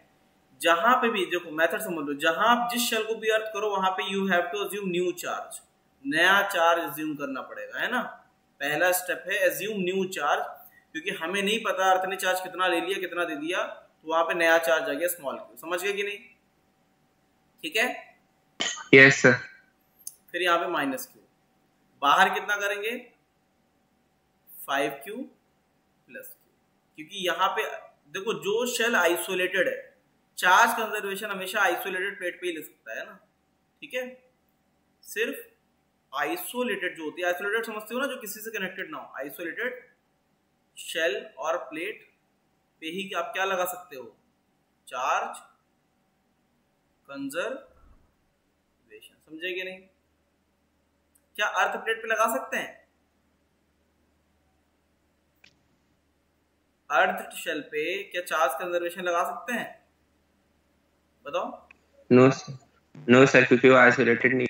जहां पे भी देखो मेथड समझ लो, जहां आप जिस शेल को भी अर्थ करो वहां पे you have to assume new charge, नया चार्ज अज्यूम करना पड़ेगा, है ना। पहला स्टेप है अज्यूम न्यू चार्ज, क्योंकि हमें नहीं पता अर्थ ने चार्ज कितना ले लिया कितना दे दिया, तो वहां पे नया चार्ज आ गया स्मॉल क्यू। समझ गए कि नहीं? ठीक है, यस सर। फिर यहाँ पे -q, बाहर कितना करेंगे 5q + q, क्योंकि यहाँ पे देखो जो शेल आइसोलेटेड है, चार्ज कंजर्वेशन हमेशा आइसोलेटेड प्लेट पे ही ले सकता है ना, ठीक है। सिर्फ आइसोलेटेड जो होती है, आइसोलेटेड समझते हो ना, जो किसी से कनेक्टेड ना हो, आइसोलेटेड शेल और प्लेट पे ही आप क्या लगा सकते हो, चार्ज कंजर्वेशन। समझे कि नहीं? क्या अर्थ प्लेट पे लगा सकते हैं? अर्थ शेल पे क्या चार्ज कंजर्वेशन लगा सकते हैं? बताओ। नो नो सर, क्योंकि वो आइसोलेटेड नहीं।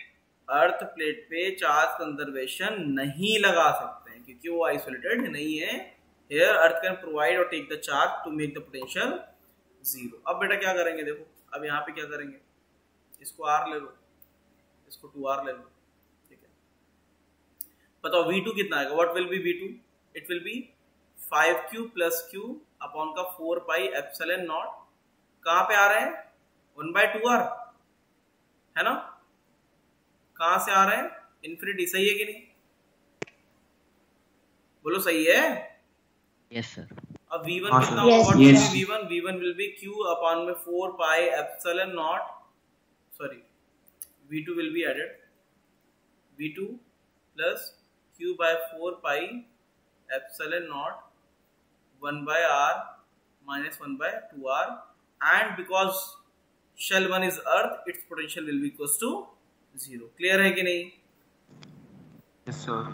अर्थ प्लेट पे चार्ज कंजर्वेशन नहीं लगा सकते हैं क्योंकि वो आइसोलेटेड नहीं है। Here अर्थ कैन प्रोवाइड और take the charge to make the potential zero. अब बेटा क्या करेंगे, देखो अब यहाँ पे क्या करेंगे, इसको R ले लो, इसको 2R ले लो, ठीक है। बताओ V2 कितना आएगा? What will B V2? It will be 5Q plus Q upon का 4 पाई एप्सिलॉन नॉट। कहाँ पे आ रहे हैं? 1/2R है ना। कहां से आ रहे हैं? इन्फिनिटी। सही है कि नहीं? बोलो सही है? Yes sir. अब V1 हाँ, कितना sir. होगा? Yes, What will yes. be V1? V1 will be Q upon में 4 pi epsilon naught, sorry, V2 will be added, V2 plus Q by 4 pi epsilon naught 1 by R minus 1 by 2R, and because shell 1 is earth, its potential will be equals to 0. Clear है कि नहीं? Yes sir.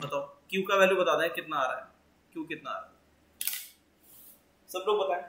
बताओ Q का value बता दें कितना आ रहा है, Q कितना आ रहा है, सब लोग बताएं।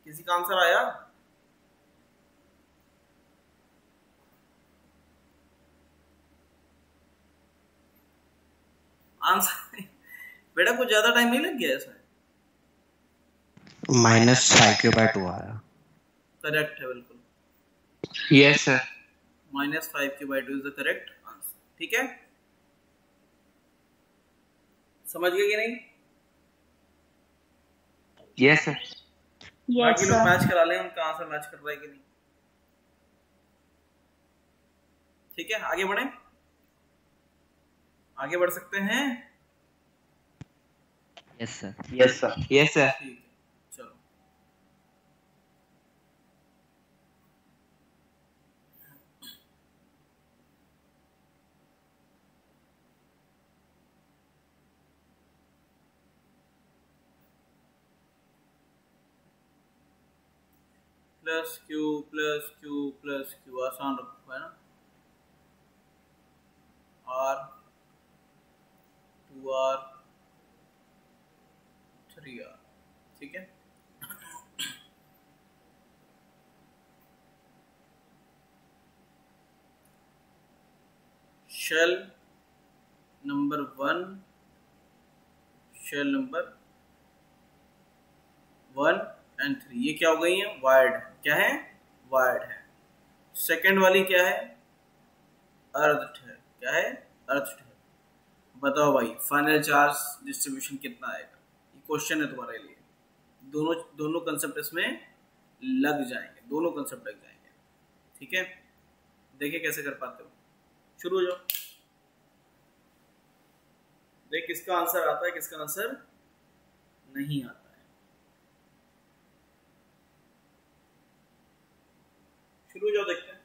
किसी का आंसर आया? आंसर बेटा कुछ ज्यादा टाइम नहीं लग गया इसमें? -5Q/2 आया। करेक्ट है बिल्कुल। Yes sir. -5Q/2 is the correct answer. ठीक है, समझ गए कि नहीं? Yes sir. Yes, बाकी लोग sir. मैच करा लें उनका आंसर मैच कर रहा है कि नहीं। ठीक है, आगे बढ़े, आगे बढ़ सकते हैं। Yes sir. Yes sir. Yes sir. ठीक है, चलो plus Q plus Q plus Q आसान रखो है ना। R 2R 3R, ठीक है। Shell number 1, shell number 1 and 3 ये क्या हो गई है? वायर्ड। क्या है? वायर्ड है। सेकंड वाली क्या है? अर्थ है। क्या है? अर्थ है। बताओ भाई फाइनल चार्ज डिस्ट्रीब्यूशन कितना आएगा? ये क्वेश्चन है तुम्हारे लिए। दोनों दोनों कंसेप्ट इसमें लग जाएंगे, दोनों कंसेप्ट लग जाएंगे। ठीक है, देखिए कैसे कर पाते हो। शुरू हो जाओ। देख किसका आंसर आता है, किसका आंसर नहीं आता है। शुरू हो जाओ, देखते हैं।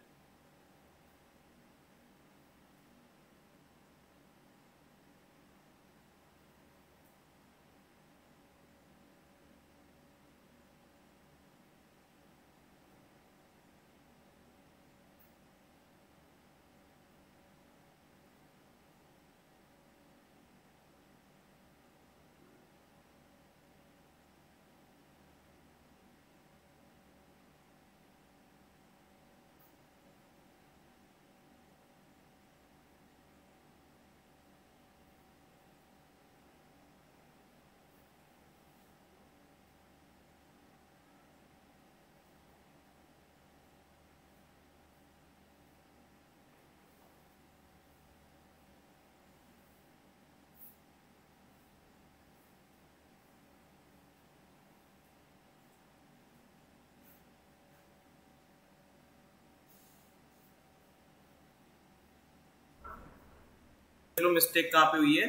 चलो मिस्टेक कहाँ पे हुई है,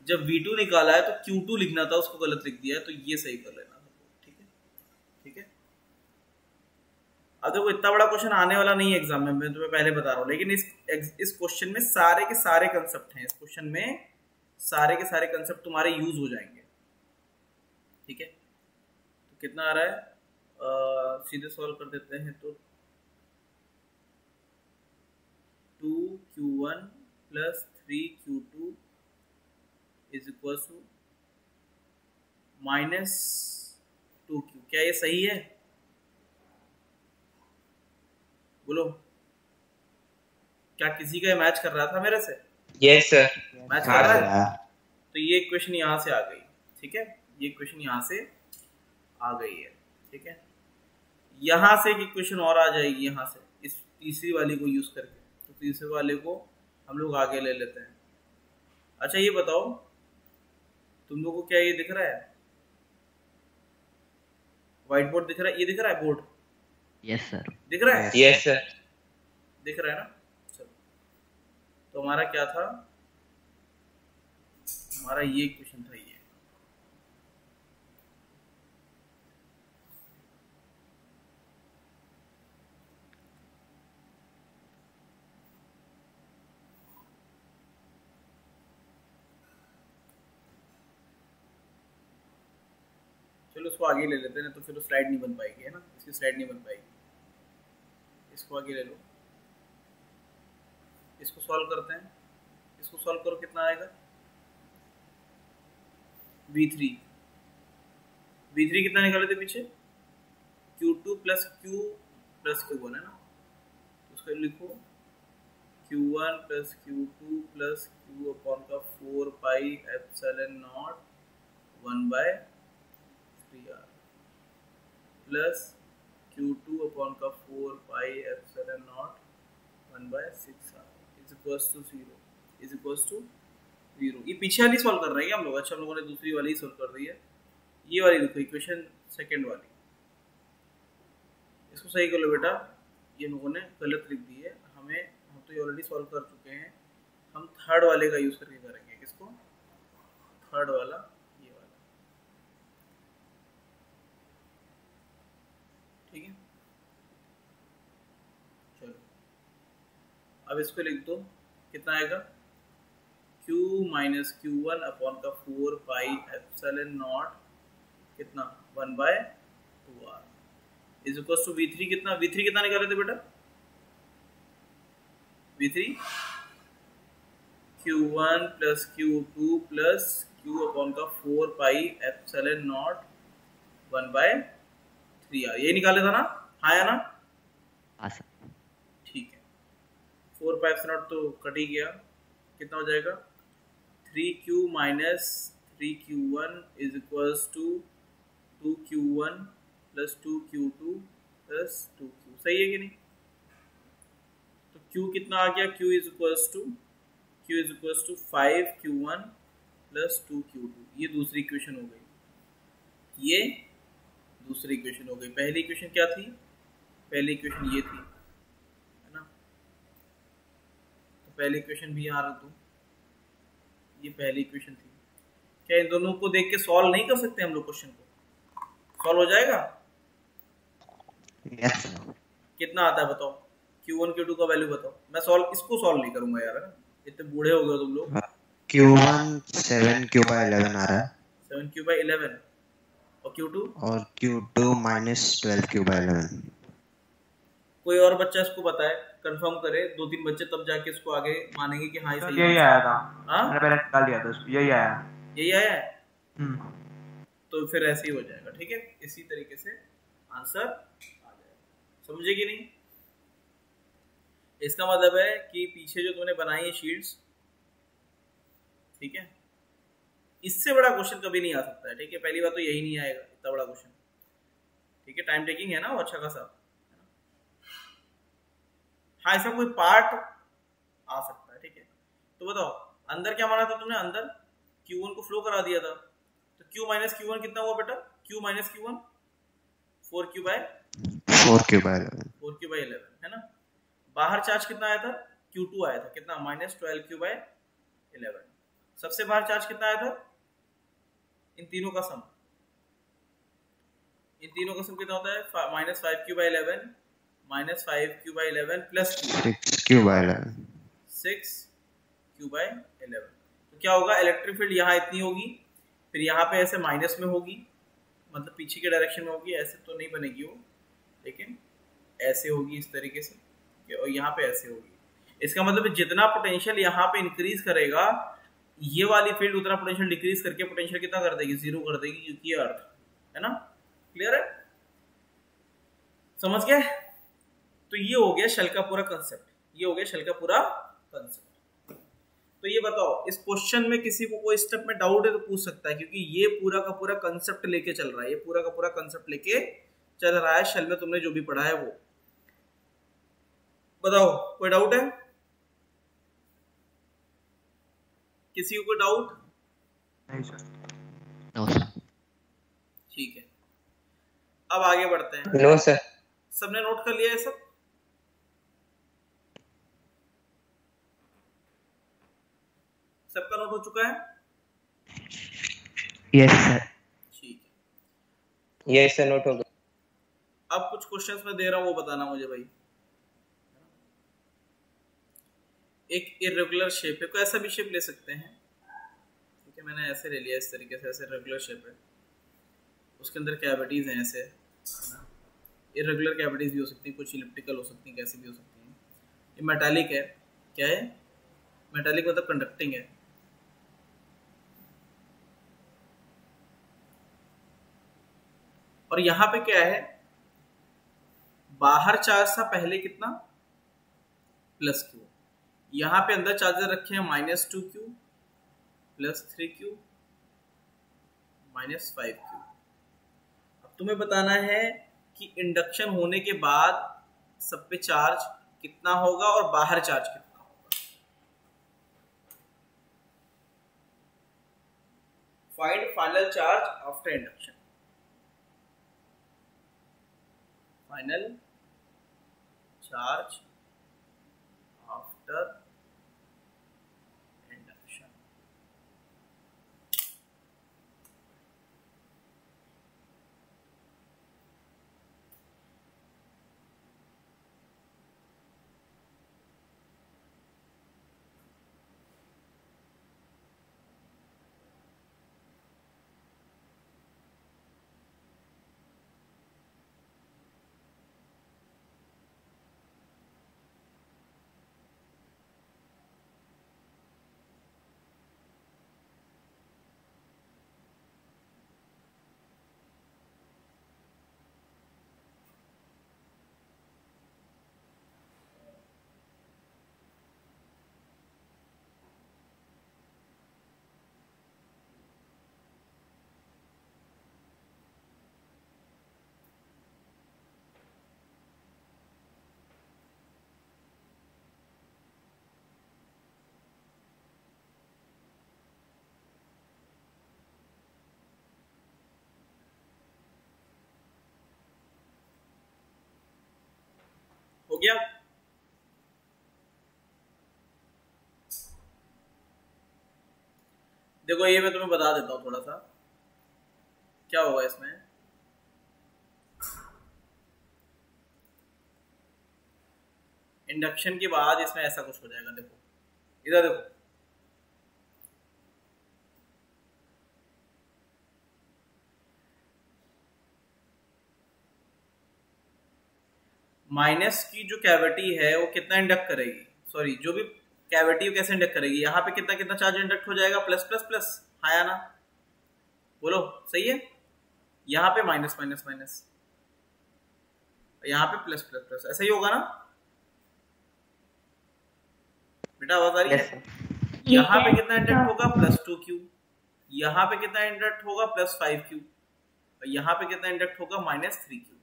जब V2 निकाला है तो Q2 लिखना था, उसको गलत लिख दिया है, तो ये सही कर लेना। ठीक है, ठीक है। अब देखो इतना बड़ा क्वेश्चन आने वाला नहीं है एग्जाम में, मैं तुम्हें पहले बता रहा हूँ, लेकिन इस क्वेश्चन में सारे के सारे कंसेप्ट हैं, इस क्वेश्चन में सारे के सारे कंसेप्ट तुम्हारे यूज हो जाएंगे। ठीक है, तो कितना आ रहा है, सीधे सॉल्व कर देते हैं। तो 2Q1 plus 3Q2 is equal to -2Q। क्या ये सही है? बोलो, क्या किसी का मैच कर रहा था मेरे से? Yes sir. मैच कर रहा है। तो ये इक्वेशन यहाँ से आ गई। ठीक है, ये इक्वेशन यहाँ से आ गई है। ठीक है, यहाँ से एक इक्वेशन और आ जाएगी, यहाँ से इस तीसरी वाली को यूज करके। तो तीसरे वाले को हम लोग आगे ले लेते हैं। अच्छा ये बताओ, तुम लोगों को क्या ये दिख रहा है, व्हाइट बोर्ड दिख रहा है? ये दिख रहा है बोर्ड? Yes sir. दिख रहा है? Yes sir. दिख रहा है ना? चलो, तो हमारा क्या था, हमारा ये इक्वेशन था। ये चलो इसको आगे ले लेते हैं, तो फिर स्लाइड नहीं बन पाएगी, है ना, इसकी स्लाइड नहीं बन पाएगी। इसको आगे ले लो, इसको सॉल्व करते हैं। इसको सॉल्व करो, कितना आएगा? V3 कितना निकाले थे पीछे? Q2 plus Q plus Q1, है ना, उसको लिखो Q1 plus Q2 plus Q upon का 4 pi epsilon naught 1/3R plus Q2 upon का 4 pi epsilon naught 1/6R is equals to 0। ये पीछे वाली सॉल्व कर रहे हैं हम लोग। अच्छा, हम लोगों ने दूसरी वाली सॉल्व कर दी है। ये वाली देखो, इक्वेशन सेकंड वाली, इसको सही कर लो बेटा। ये लोगों ने गलत लिख दी है, हम तो ये ऑलरेडी सॉल्व कर चुके हैं। हम थर्ड वाले का यूज करके करेंगे। किसको? थर्ड वाला, ये वाला। ठीक है, चलो अब इसको लिख दो, कितना आएगा? Q माइनस Q1 अपॉन का 4 पाई एप्सिलॉन नॉट कितना 1/2R is equal to V3 कितना? V3 कितना निकाले थे बेटा? V3 Q1 plus Q2 plus Q upon का 4 पाई एप्सिलॉन नॉट 1/3R, ये निकाले था ना? हाँ या ना? हाँ सर। ठीक है, 4 पाई एप्सिलॉन नॉट तो कट ही गया, कितना हो जाएगा? 3Q minus 3Q1 is equals to 2Q1 plus 2Q2 plus 2Q। सही है कि नहीं? तो Q कितना आ गया? Q is equals to 5Q1 plus 2Q2। ये दूसरी इक्वेशन हो गई, ये दूसरी इक्वेशन हो गई। पहली इक्वेशन क्या थी? पहली इक्वेशन ये थी, है ना? तो पहली इक्वेशन भी यहाँ रख दो, ये पहली इक्वेशन थी। क्या इन दोनों को देख के सॉल्व नहीं कर सकते हम लोग? क्वेश्चन को सॉल्व हो जाएगा? यस। कितना आता है बताओ? Q1 Q2 का वैल्यू बताओ। मैं इसको सॉल्व नहीं करूंगा यार, इतने बूढ़े हो गए तुम लोग। Q1 7Q/11 आ रहा है, 7Q/11 और Q2 Q2 माइनस 12Q/11। कोई और बच्चा इसको बताए, कंफर्म करे, 2-3 बच्चे, तब जाके इसको आगे मानेंगे कि हाँ ये सही है। यही आया था, हाँ मैंने पहले निकाल दिया था इसको, यही आया। यही आया है, तो फिर ऐसे ही हो जाएगा। ठीक है, इसी तरीके से आंसर आ जाएगा। समझे कि नहीं? इसका मतलब है कि पीछे जो तुमने बनाई है शीट्स, ठीक है, इससे बड़ा क्वेश्चन कभी नहीं आ सकता है। ठीक है, पहली बात तो यही नहीं आएगा इतना बड़ा क्वेश्चन। ठीक है, टाइम टेकिंग है ना वो अच्छा खासा। हाँ, ऐसा कोई पार्ट आ सकता है। ठीक है, तो बताओ अंदर क्या माना था तुमने? अंदर Q1 को फ्लो करा दिया था, तो Q माइनस Q1 कितना हुआ बेटा? Q माइनस Q1 4Q/11, है ना? बाहर चार्ज कितना आया था? Q2 आया था, कितना? -12Q/11, 11। सबसे बाहर चार्ज कितना आया था? इन तीनों का सम कितना होता है? -5q/11 -5q/11 plus q 6q/11 6q/11। तो क्या होगा? इलेक्ट्रिक फील्ड यहाँ इतनी होगी, फिर यहाँ पे ऐसे माइनस में होगी, मतलब पीछे के डायरेक्शन में होगी, ऐसे तो नहीं बनेगी वो, लेकिन ऐसे होगी इस तरीके से, और यहाँ पे ऐसे होगी। इसका मतलब जितना पोटेंशियल यहाँ पे इंक्रीज करेगा, ये वाली फील्ड उतना पोटेंशियल डिक्रीज करके पोटेंशियल कितना कर देगी? 0 कर देगी, क्योंकि ये अर्थ है ना। क्लियर है? समझ गए? तो ये हो गया शेल का पूरा कंसेप्ट। तो ये बताओ, इस क्वेश्चन में किसी को कोई स्टेप में डाउट है तो पूछ सकता है, क्योंकि ये पूरा का पूरा कंसेप्ट लेके चल रहा है, शेल में तुमने जो भी पढ़ा है वो। बताओ, कोई डाउट है? किसी को कोई डाउट? नहीं सर। No sir. ठीक है, अब आगे बढ़ते हैं। No sir. सबने नोट कर लिया है सब? सबका नोट हो चुका है? Yes sir. ठीक है, यस सर, नोट हो गया। अब कुछ क्वेश्चंस मैं दे रहा हूं, वो बताना मुझे भाई। एक इरेगुलर शेप है, कोई ऐसा भी शेप ले सकते हैं, ठीक है? मैंने ऐसे ले लिया, इस तरीके से, ऐसे रेगुलर शेप है, उसके अंदर कैविटीज हैं ऐसे। इरेगुलर कैविटीज भी हो सकती है, कुछ इलिप्टिकल हो सकती है, कैसी भी हो सकती हैं। ये मेटालिक है। क्या है? मेटालिक मतलब कंडक्टिंग है। और यहाँ पे क्या है? बाहर चार्ज था पहले कितना? +q। यहाँ पे अंदर चार्जर रखे हैं -2q +3q -5q। अब तुम्हें बताना है कि इंडक्शन होने के बाद सब पे चार्ज कितना होगा और बाहर चार्ज कितना होगा। Find final charge after induction. Final charge after induction. हो गया? देखो, ये मैं तुम्हें बता देता हूं थोड़ा सा क्या होगा इसमें। इंडक्शन के बाद इसमें ऐसा कुछ हो जाएगा। देखो इधर, देखो माइनस की जो कैविटी है वो कितना इंडक्ट करेगी, सॉरी जो भी कैविटी कैसे इंडक्ट करेगी, यहाँ पे कितना कितना चार्ज इंडक्ट हो जाएगा? Plus plus plus. हाँ या ना? बोलो, सही है? यहाँ पे माइनस माइनस माइनस, यहाँ पे प्लस प्लस प्लस, ऐसा ही होगा ना बेटा? आवाज आ रही है? यहाँ पे कितना इंडक्ट होगा? +2q। यहाँ पे कितना इंडक्ट होगा? +5q। और यहाँ पे कितना इंडक्ट होगा? -3q।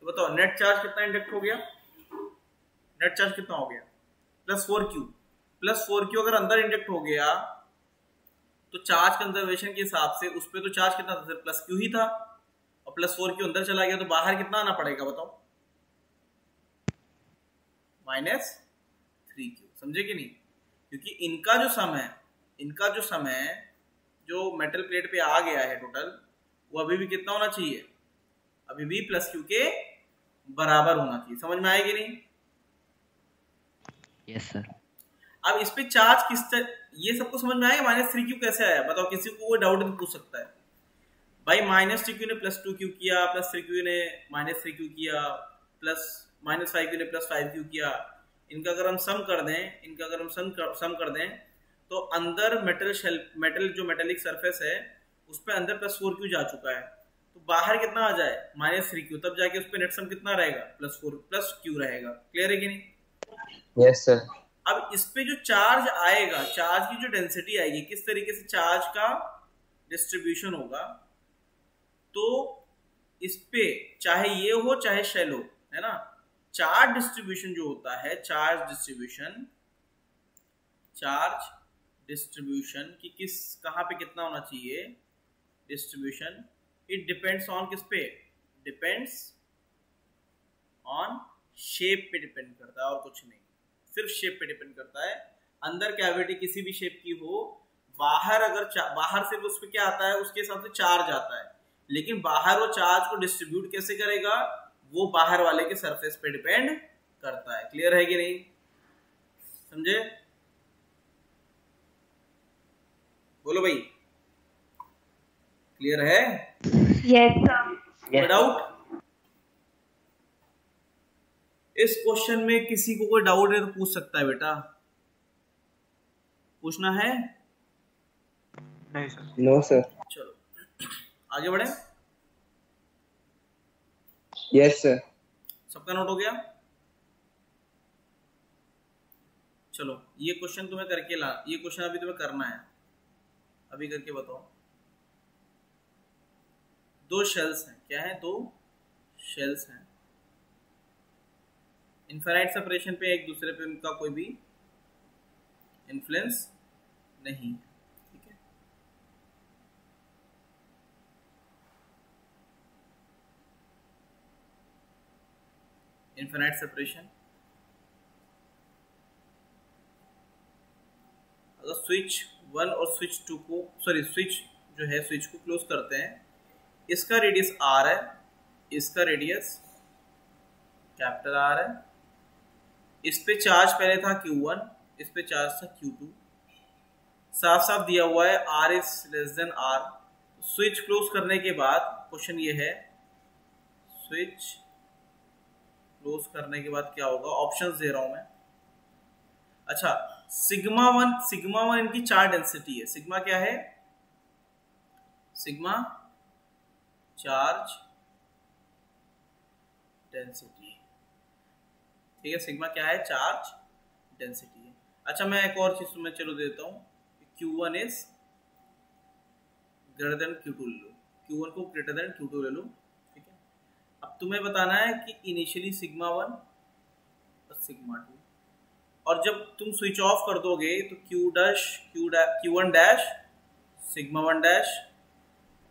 तो बताओ नेट चार्ज कितना इंडक्ट हो गया? नेट चार्ज कितना हो गया? +4q। +4q अगर अंदर इंडक्ट हो गया तो चार्ज कंजर्वेशन के हिसाब से उस पे तो चार्ज कितना था? सिर्फ +q ही था, और +4q अंदर चला गया, तो बाहर कितना आना पड़ेगा बताओ? -3q। समझे कि नहीं? क्योंकि इनका जो सम है इनका जो सम है, जो मेटल प्लेट पे आ गया है टोटल, वो अभी भी कितना होना चाहिए, अभी भी प्लस क्यू के बराबर होना चाहिए। समझ में आएगी नहीं? Yes sir. अब इस पे चार्ज किस तरह, ये सबको समझ में आएगा। -3q कैसे आया बताओ, किसी को कोई डाउट पूछ सकता है भाई। -3q ने +2q किया, +3q ने -3q किया, -5q ने +5q किया। इनका अगर हम सम कर दें, तो अंदर मेटल जो मेटेलिक सरफेस है उस पे अंदर +4q जा चुका है, तो बाहर कितना आ जाए -3q, तब जाके उस पे नेट सम कितना रहेगा, +4 + q रहेगा। क्लियर है कि नहीं? Yes sir. अब इस पे जो चार्ज आएगा, चार्ज की जो डेंसिटी आएगी, किस तरीके से चार्ज का डिस्ट्रीब्यूशन होगा, तो इस पे चाहे ये हो चाहे शेल हो, है ना, चार्ज डिस्ट्रीब्यूशन जो होता है, चार्ज डिस्ट्रीब्यूशन की कहां पे कितना होना चाहिए डिस्ट्रीब्यूशन, इट डिपेंड्स ऑन किस पे, डिपेंड्स ऑन शेप पे डिपेंड करता है और कुछ नहीं, सिर्फ शेप पे डिपेंड करता है। अंदर कैविटी किसी भी शेप की हो, बाहर बाहर से उस पे क्या आता है, उसके हिसाब से चार्ज आता है, लेकिन बाहर वो चार्ज को डिस्ट्रीब्यूट कैसे करेगा, वो बाहर वाले के सरफेस पे डिपेंड करता है। क्लियर है कि नहीं? समझे? बोलो भाई, क्लियर है? Yes, sir. डाउट? इस क्वेश्चन में किसी को कोई डाउट है तो पूछ सकता है बेटा, पूछना है? नहीं सर। No sir. चलो आगे बढ़े। Yes sir. सबका नोट हो गया? चलो ये क्वेश्चन तुम्हें करके ये क्वेश्चन अभी तुम्हें करना है, अभी करके बताओ। दो शेल्स हैं, क्या है, दो शेल्स हैं, इनफाइनाइट सेपरेशन पे एक दूसरे पे उनका कोई भी इन्फ्लुएंस नहीं है, ठीक है। इनफाइनाइट सेपरेशन, अगर स्विच 1 और स्विच 2 को, स्विच जो है स्विच को क्लोज करते हैं, इसका रेडियस r है, इसका रेडियस कैपिटल R है, इस पे चार्ज पहले था Q1, इस पे चार्ज था Q2, साफ साफ दिया हुआ है R is less than R। Switch close करने के बाद क्वेश्चन ये है, स्विच क्लोज करने के बाद क्या होगा, ऑप्शंस दे रहा हूं मैं। अच्छा, सिग्मा वन इनकी चार्ज डेंसिटी है। सिग्मा क्या है, सिग्मा चार्ज डेंसिटी, ठीक है। सिग्मा क्या है, चार्ज डेंसिटी है। अच्छा मैं एक और चीज तुम्हें चलो देता हूं, Q1 is greater than Q2 ले लो, Q1 को ग्रेटर देन Q2 ले लो, ठीक है। अब तुम्हें बताना है कि इनिशियली सिग्मा 1 और सिग्मा 2, और जब तुम स्विच ऑफ कर दोगे तो Q1 डैश सिग्मा 1 डैश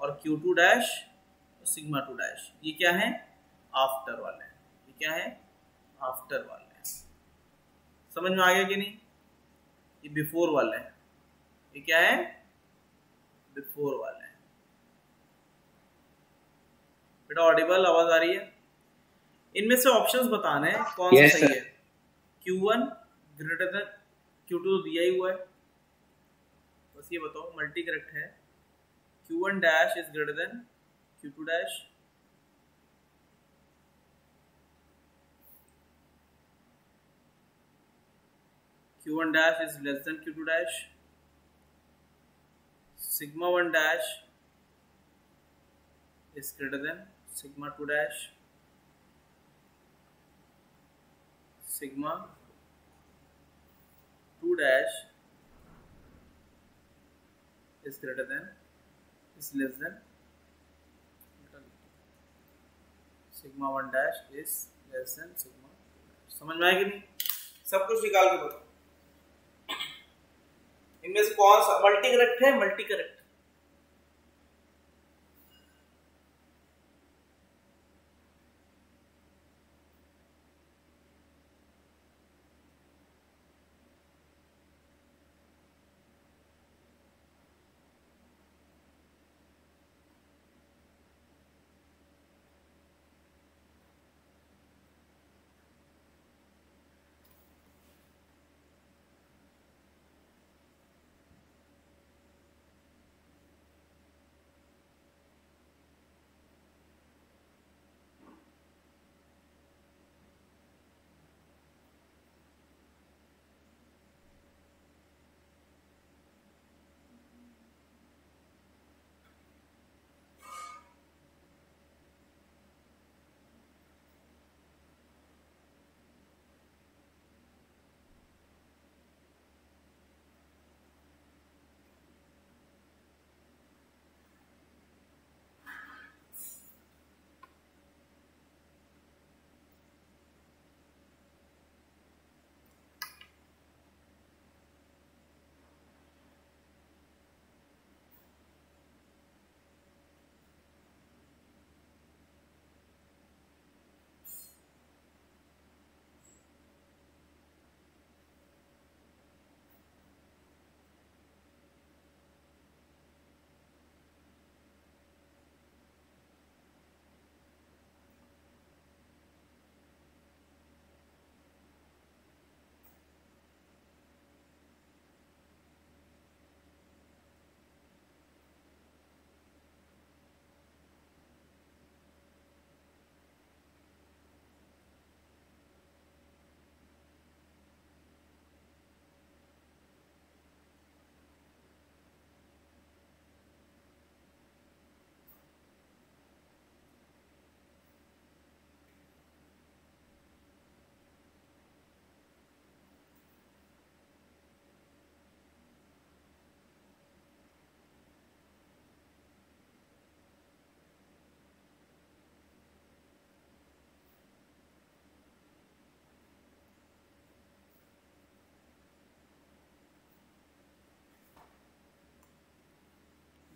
और Q2 डैश और सिग्मा 2 डैश, ये क्या है, आफ्टर वाले हैं। ये क्या है, आफ्टर वाले हैं। समझ में आ गया कि नहीं? ये बिफोर वाले हैं। ये क्या है, बिफोर वाले हैं। बेटा ऑडिबल आवाज आ रही है? इनमें से ऑप्शंस बताने हैं कौन सा सही है। Q1 ग्रेटर देन Q2 तो दिया ही हुआ है, बस ये बताओ मल्टी करेक्ट है। Q1 dash is greater than Q2 dash, Q1 dash is less than Q2 dash, sigma 1 dash is greater than sigma 2 dash, sigma 2 dash is less than sigma 1 dash is less than sigma 2 dash। समझ में आएगी नहीं? सब कुछ निकाल के बताओ इनमें से कौन सा मल्टी करेक्ट है, मल्टी करेक्ट।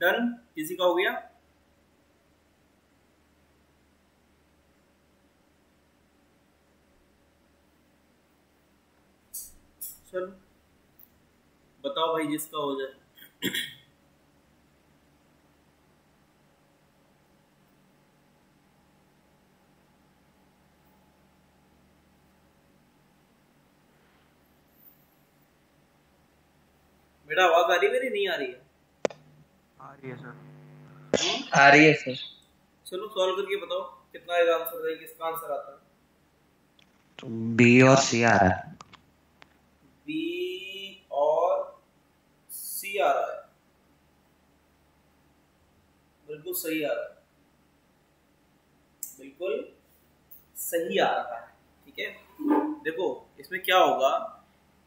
डन, किसी का हो गया? चलो बताओ भाई जिसका हो जाए। मेरा आवाज आ रही है, मेरी नहीं आ रही है? आ रही है सर। आ रही है सर। चलो सॉल्व करके बताओ कितना आएगा आंसर, है किसका आंसर आता है? तो बी और सी आ रहा है। बी और सी आ रहा है, बिल्कुल सही आ रहा है, बिल्कुल सही आ रहा है। ठीक है, देखो इसमें क्या होगा,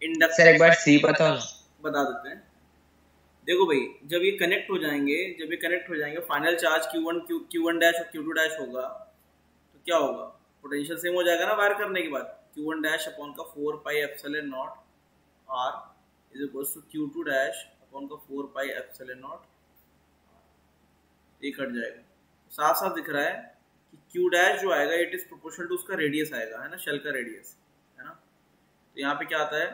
इंडक्टर। सर एक बार सी बताओ ना। बता देते हैं। देखो भाई जब ये कनेक्ट हो जाएंगे, फाइनल चार्ज Q1 डैश और Q2 डैश होगा, तो क्या होगा, पोटेंशियल सेम हो जाएगा ना वायर करने के बाद। Q1 डैश अपॉन का 4 pi epsilon naught R is equals to Q2 dash upon का 4 पाई एप्सिलॉन नॉट, ये कट जाएगा। साथ साथ दिख रहा है कि Q डैश जो आएगा इट इज प्रोपोर्शनल टू उसका रेडियस आएगा, है ना, शेल का रेडियस, है ना। तो यहाँ पे क्या आता है,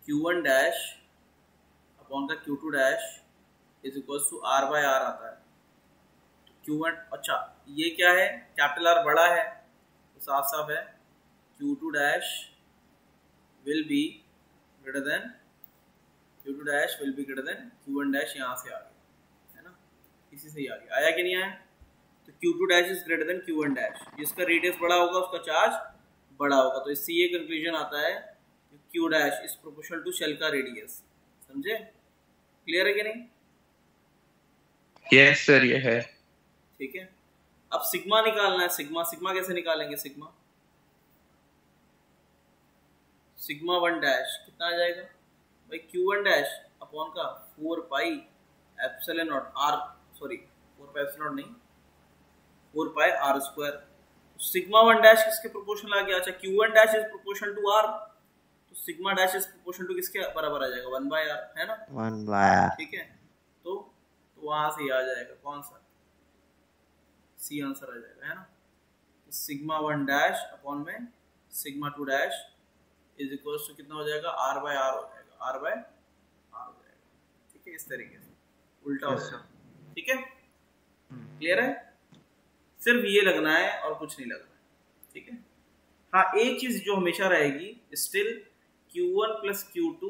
Q1 डैश अपॉन का Q2 dash is equals to R by R आता है। तो Q1, अच्छा ये क्या है, कैपिटल R बड़ा है तो साफ साफ है Q2 dash will be greater than Q1 dash, यहाँ से आ गया, है ना, इसी से ही आ गया। आया कि नहीं आया? तो Q2 dash is greater than Q1 dash, जिसका रेडियस बड़ा होगा उसका चार्ज बड़ा होगा। तो इससे ये कंक्लूजन आता है कि Q dash is proportional to shell का रेडियस। समझे? क्लियर है कि नहीं? यस सर ये है। ठीक है, अब सिग्मा निकालना है। सिग्मा कैसे निकालेंगे? सिग्मा 1 डैश कितना आ जाएगा भाई, Q1 डैश अपॉन का 4 pi epsilon naught R, sorry 4 pi epsilon naught नहीं, 4 pi R square. Sigma 1 dash किसके प्रोपोर्शनल आ गया? अच्छा Q1 dash is proportional to R, तो sigma dash is proportional to किसके बराबर आ जाएगा, 1 बाय R, है ना, 1 बाय R। ठीक है, तो वहां से आ जाएगा कौन सा, सी आंसर आ जाएगा, है ना। सिग्मा 1 डैश अपॉन में sigma 2 dash is equal to कितना हो जाएगा, R बाय R हो जाएगा, R बाय R हो जाएगा। ठीक है, इस तरीके से उल्टा हो जाएगा। ठीक है, क्लियर है? सिर्फ ये लगना है और कुछ नहीं लगना है। ठीक है, हाँ एक चीज जो हमेशा रहेगी, still Q1 plus Q2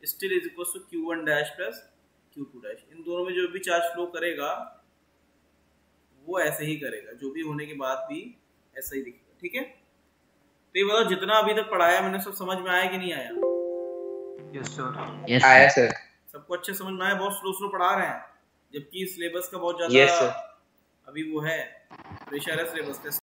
still is equal to Q1 dash plus Q2 dash. इन दोनों में जो भी चार्ज फ्लो करेगा वो ऐसे ही करेगा, जो भी होने के बाद भी ऐसा ही दिखेगा। ठीक है, तो ये बताओ जितना अभी तक पढ़ाया मैंने सब समझ में आया कि नहीं आया? Yes sir. यस आया सर। सबको अच्छे समझ में आया? बहुत स्लो पढ़ा रहे हैं, जबकि सिलेबस का बहुत यस ज्यादा सर। अभी वो है, प्रेशर है सिलेबस का।